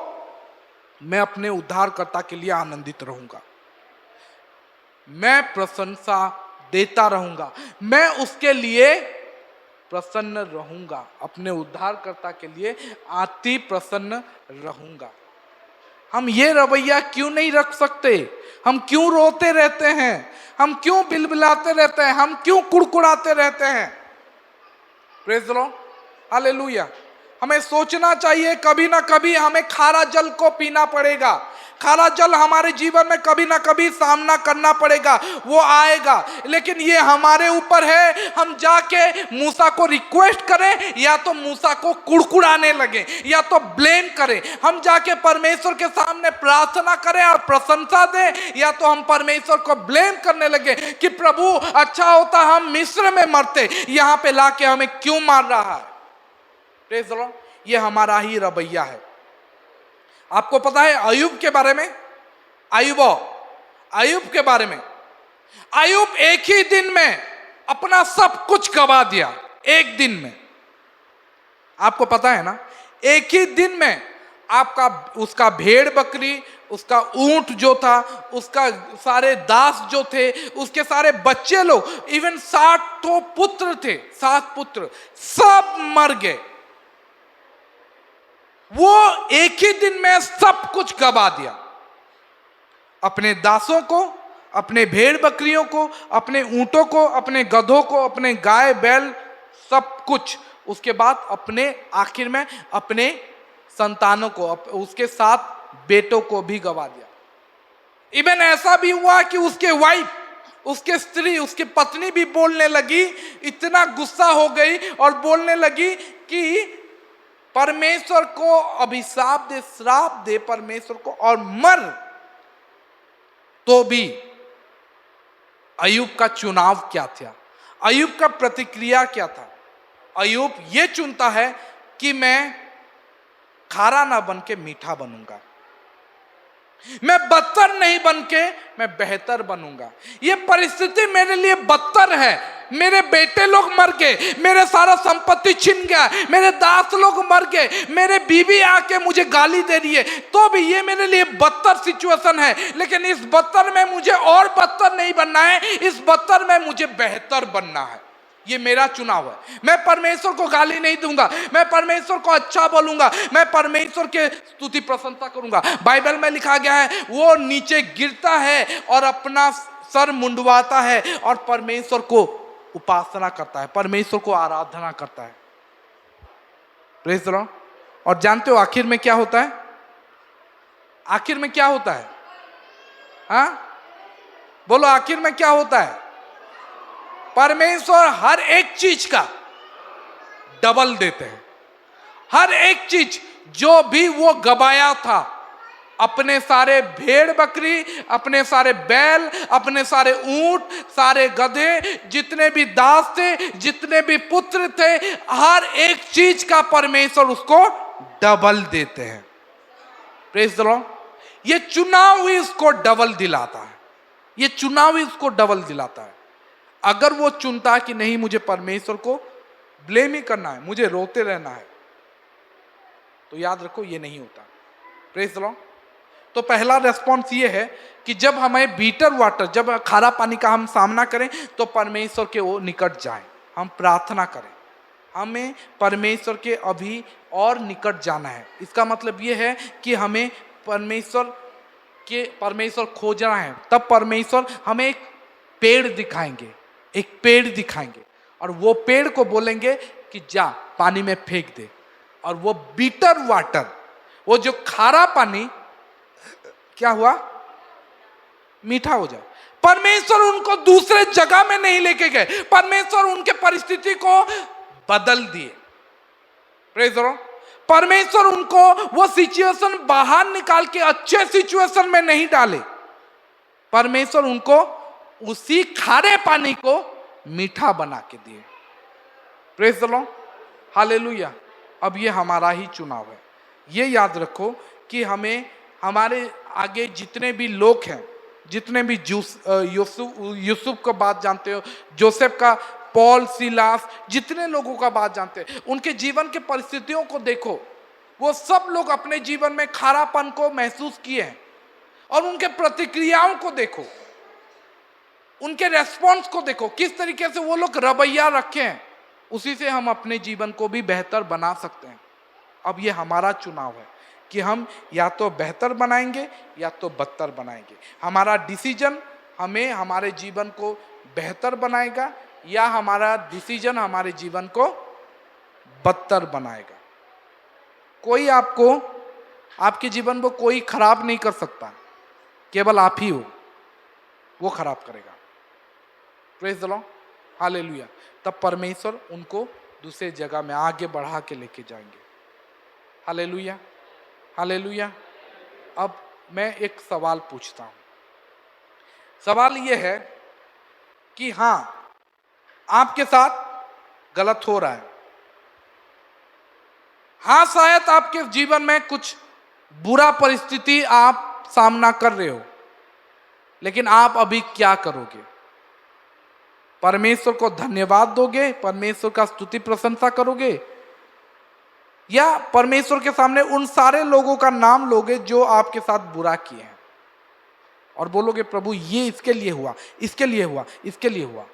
मैं अपने उद्धारकर्ता के लिए आनंदित रहूंगा, मैं प्रशंसा देता रहूंगा, मैं उसके लिए प्रसन्न रहूंगा, अपने उद्धारकर्ता के लिए अति प्रसन्न रहूंगा। हम ये रवैया क्यों नहीं रख सकते? हम क्यों रोते रहते हैं? हम क्यों बिलबिलाते रहते हैं? हम क्यों कुड़कुड़ाते रहते हैं? Praise the Lord, hallelujah. हमें सोचना चाहिए कभी ना कभी हमें खारा जल को पीना पड़ेगा, खारा जल हमारे जीवन में कभी ना कभी सामना करना पड़ेगा, वो आएगा। लेकिन ये हमारे ऊपर है, हम जाके मूसा को रिक्वेस्ट करें या तो मूसा को कुड़कुड़ाने लगे या तो ब्लेम करें। हम जाके परमेश्वर के सामने प्रार्थना करें और प्रशंसा दें, या तो हम परमेश्वर को ब्लेम करने लगे कि प्रभु अच्छा होता हम मिस्र में मरते, यहाँ पे लाके हमें क्यों मार रहा है। प्रेज़ द लॉर्ड, ये हमारा ही रवैया है। आपको पता है अय्यूब के बारे में, अय्यूब के बारे में, अय्यूब एक ही दिन में अपना सब कुछ गवा दिया, एक दिन में। आपको पता है ना, एक ही दिन में आपका उसका भेड़ बकरी, उसका ऊंट जो था, उसका सारे दास जो थे, उसके सारे बच्चे लोग, इवन 60 पुत्र थे, 7 पुत्र, सब मर गए। वो एक ही दिन में सब कुछ गवा दिया, अपने दासों को, अपने भेड़ बकरियों को, अपने ऊंटों को, अपने गधों को, अपने गाय बैल, सब कुछ। उसके बाद अपने आखिर में अपने संतानों को, उसके 7 बेटों को भी गवा दिया। इवन ऐसा भी हुआ कि उसके वाइफ, उसके स्त्री, उसकी पत्नी भी बोलने लगी, इतना गुस्सा हो गई और बोलने लगी कि परमेश्वर को अभिशाप दे, श्राप दे परमेश्वर को और मर। तो भी अय्यूब का चुनाव क्या था? अय्यूब का प्रतिक्रिया क्या था? अय्यूब ये चुनता है कि मैं खारा ना बन के मीठा बनूंगा, मैं बदतर नहीं बन के मैं बेहतर बनूंगा। ये परिस्थिति मेरे लिए बदतर है, मेरे बेटे लोग मर गए, मेरे सारा संपत्ति छिन गया, मेरे दास लोग मर गए, मेरे बीवी आके मुझे गाली दे रही है, तो भी ये मेरे लिए बदतर सिचुएशन है। लेकिन इस बदतर में मुझे और बदतर नहीं बनना है, इस बदतर में मुझे बेहतर बनना है। ये मेरा चुनाव है। मैं परमेश्वर को गाली नहीं दूंगा, मैं परमेश्वर को अच्छा बोलूंगा, मैं परमेश्वर के स्तुति प्रशंसा करूंगा। बाइबल में लिखा गया है वो नीचे गिरता है और अपना सर मुंडवाता है और परमेश्वर को उपासना करता है, परमेश्वर को आराधना करता है। Praise the Lord. और जानते हो आखिर में क्या होता है? आखिर में क्या होता है? हाँ बोलो, आखिर में क्या होता है? परमेश्वर हर एक चीज का डबल देते हैं। हर एक चीज जो भी वो गवाया था, अपने सारे भेड़ बकरी, अपने सारे बैल, अपने सारे ऊंट, सारे गधे, जितने भी दास थे, जितने भी पुत्र थे, हर एक चीज का परमेश्वर उसको डबल देते हैं। Praise the Lord. ये चुनाव ही उसको डबल दिलाता है, ये चुनाव ही उसको डबल दिलाता है। अगर वो चुनता कि नहीं मुझे परमेश्वर को ब्लेम ही करना है, मुझे रोते रहना है, तो याद रखो ये नहीं होता। Praise the Lord. तो पहला रेस्पॉन्स ये है कि जब हमें बीटर वाटर, जब खारा पानी का हम सामना करें तो परमेश्वर के वो निकट जाएं, हम प्रार्थना करें, हमें परमेश्वर के अभी और निकट जाना है। इसका मतलब ये है कि हमें परमेश्वर खोजना है। तब परमेश्वर हमें एक पेड़ दिखाएंगे, एक पेड़ दिखाएंगे और वो पेड़ को बोलेंगे कि जा पानी में फेंक दे, और वो बीटर वाटर, वो जो खारा पानी क्या हुआ, मीठा हो जाए। परमेश्वर उनको दूसरे जगह में नहीं लेके गए, परमेश्वर उनके परिस्थिति को बदल दिए। Praise the Lord. परमेश्वर उनको वो सिचुएशन बाहर निकाल के अच्छे सिचुएशन में नहीं डाले, परमेश्वर उनको उसी खारे पानी को मीठा बना के दिए। Praise the Lord, hallelujah. अब ये हमारा ही चुनाव है। ये याद रखो कि हमें, हमारे आगे जितने भी लोग हैं, जितने भी यूसुफ का बात जानते हो, जोसेफ का, पॉल, सिलास, जितने लोगों का बात जानते हैं, उनके जीवन के परिस्थितियों को देखो। वो सब लोग अपने जीवन में खारापन को महसूस किए हैं, और उनके प्रतिक्रियाओं को देखो, उनके रेस्पॉन्स को देखो, किस तरीके से वो लोग रवैया रखे हैं। उसी से हम अपने जीवन को भी बेहतर बना सकते हैं। अब ये हमारा चुनाव है कि हम या तो बेहतर बनाएंगे या तो बदतर बनाएंगे। हमारा डिसीजन हमें हमारे जीवन को बेहतर बनाएगा, या हमारा डिसीजन हमारे जीवन को बदतर बनाएगा। कोई आपको, आपके जीवन को कोई खराब नहीं कर सकता, केवल आप ही हो वो खराब करेगा। Praise the Lord, hallelujah. तब परमेश्वर उनको दूसरे जगह में आगे बढ़ा के लेके जाएंगे। Hallelujah, hallelujah. अब मैं एक सवाल पूछता हूं। सवाल यह है कि हाँ, आपके साथ गलत हो रहा है, हाँ, शायद आपके जीवन में कुछ बुरा परिस्थिति आप सामना कर रहे हो, लेकिन आप अभी क्या करोगे? परमेश्वर को धन्यवाद दोगे, परमेश्वर का स्तुति प्रशंसा करोगे, या परमेश्वर के सामने उन सारे लोगों का नाम लोगे जो आपके साथ बुरा किए हैं, और बोलोगे प्रभु ये इसके लिए हुआ, इसके लिए हुआ, इसके लिए हुआ।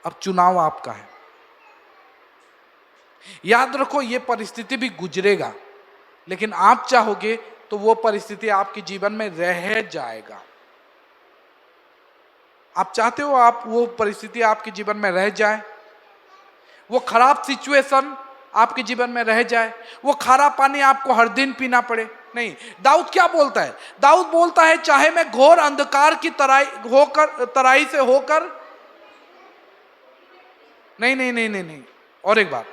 अब चुनाव आपका है। याद रखो, ये परिस्थिति भी गुजरेगा, लेकिन आप चाहोगे तो वो परिस्थिति आपके जीवन में रह जाएगा। आप चाहते हो आप वो परिस्थिति आपके जीवन में रह जाए, वो खराब सिचुएशन आपके जीवन में रह जाए, वो खारा पानी आपको हर दिन पीना पड़े? नहीं। दाऊद क्या बोलता है? दाऊद बोलता है, चाहे मैं घोर अंधकार की तराई से होकर, नहीं नहीं नहीं नहीं नहीं, और एक बार,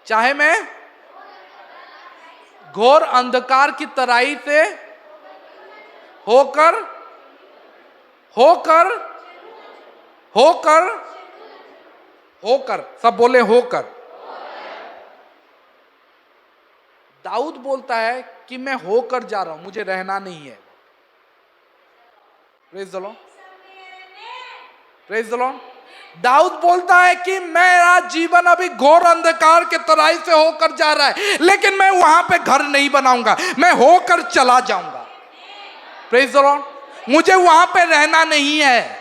चाहे मैं घोर अंधकार की तराई से होकर होकर होकर होकर सब बोले होकर। दाऊद बोलता है कि मैं होकर जा रहा हूं, मुझे रहना नहीं है। Praise the Lord, praise the Lord. Dawood बोलता है कि मेरा जीवन अभी घोर अंधकार के तराई से होकर जा रहा है, लेकिन मैं वहां पे घर नहीं बनाऊंगा, मैं होकर चला जाऊंगा। Praise the Lord. मुझे वहां पे रहना नहीं है,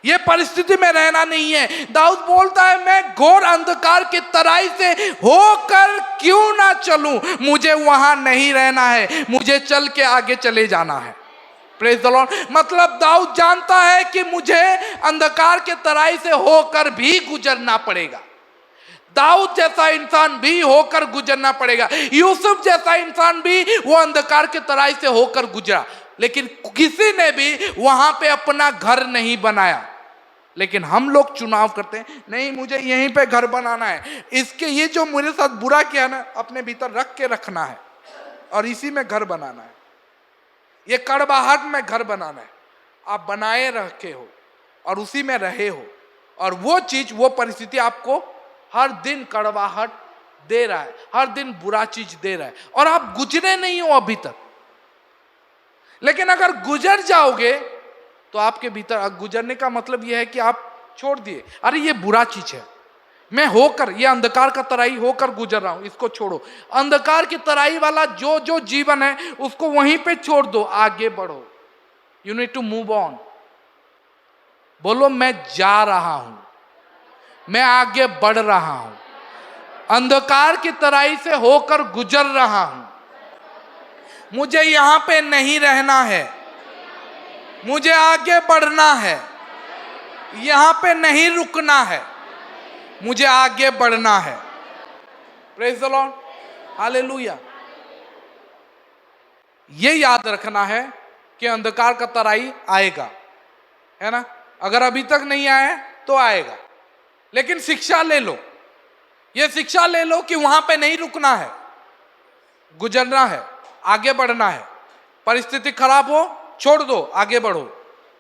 ये परिस्थिति में रहना नहीं है। दाऊद बोलता है मैं घोर अंधकार की तराई से होकर क्यों ना चलूं, मुझे वहां नहीं रहना है, मुझे चल के आगे चले जाना है। Praise the Lord. मतलब दाऊद जानता है कि मुझे अंधकार के तराई से होकर भी गुजरना पड़ेगा। दाऊद जैसा इंसान भी होकर गुजरना पड़ेगा। यूसुफ जैसा इंसान भी वो अंधकार के तराई से होकर गुजरा, लेकिन किसी ने भी वहां पे अपना घर नहीं बनाया। लेकिन हम लोग चुनाव करते हैं, नहीं मुझे यहीं पे घर बनाना है, इसके ये जो मेरे साथ बुरा किया ना, अपने भीतर रख के रखना है और इसी में घर बनाना है, ये कड़वाहट में घर बनाना है। आप बनाए रखे हो और उसी में रहे हो, और वो चीज, वो परिस्थिति आपको हर दिन कड़वाहट दे रहा है, हर दिन बुरा चीज दे रहा है, और आप गुजरे नहीं हो अभी तक। लेकिन अगर गुजर जाओगे तो आपके भीतर, गुजरने का मतलब यह है कि आप छोड़ दिए, अरे ये बुरा चीज है, मैं होकर, ये अंधकार का तराई होकर गुजर रहा हूं, इसको छोड़ो। अंधकार की तराई वाला जो जो जीवन है उसको वहीं पे छोड़ दो, आगे बढ़ो। You need to move on. बोलो मैं जा रहा हूं, मैं आगे बढ़ रहा हूं, अंधकार की तराई से होकर गुजर रहा हूं, मुझे यहां पे नहीं रहना है, मुझे आगे बढ़ना है, यहां पे नहीं रुकना है, मुझे आगे बढ़ना है। Praise the Lord, hallelujah. ये याद रखना है कि अंधकार का तराई आएगा, है ना। अगर अभी तक नहीं आया है तो आएगा, लेकिन शिक्षा ले लो, ये शिक्षा ले लो कि वहां पे नहीं रुकना है, गुजरना है, आगे बढ़ना है। परिस्थिति खराब हो, छोड़ दो, आगे बढ़ो।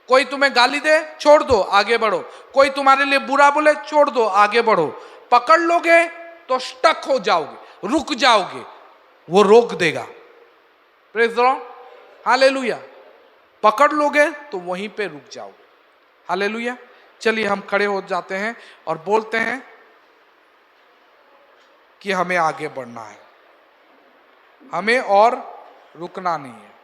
कोई तुम्हें गाली दे, छोड़ दो, आगे बढ़ो। कोई तुम्हारे लिए बुरा बोले, छोड़ दो, आगे बढ़ो। पकड़ लोगे तो स्टक हो जाओगे, रुक जाओगे, वो रोक देगा। Praise the Lord, hallelujah. पकड़ लोगे तो वहीं पे रुक जाओगे, हालेलुया। चलिए हम खड़े हो जाते हैं और बोलते हैं कि हमें आगे बढ़ना है, हमें और रुकना नहीं है।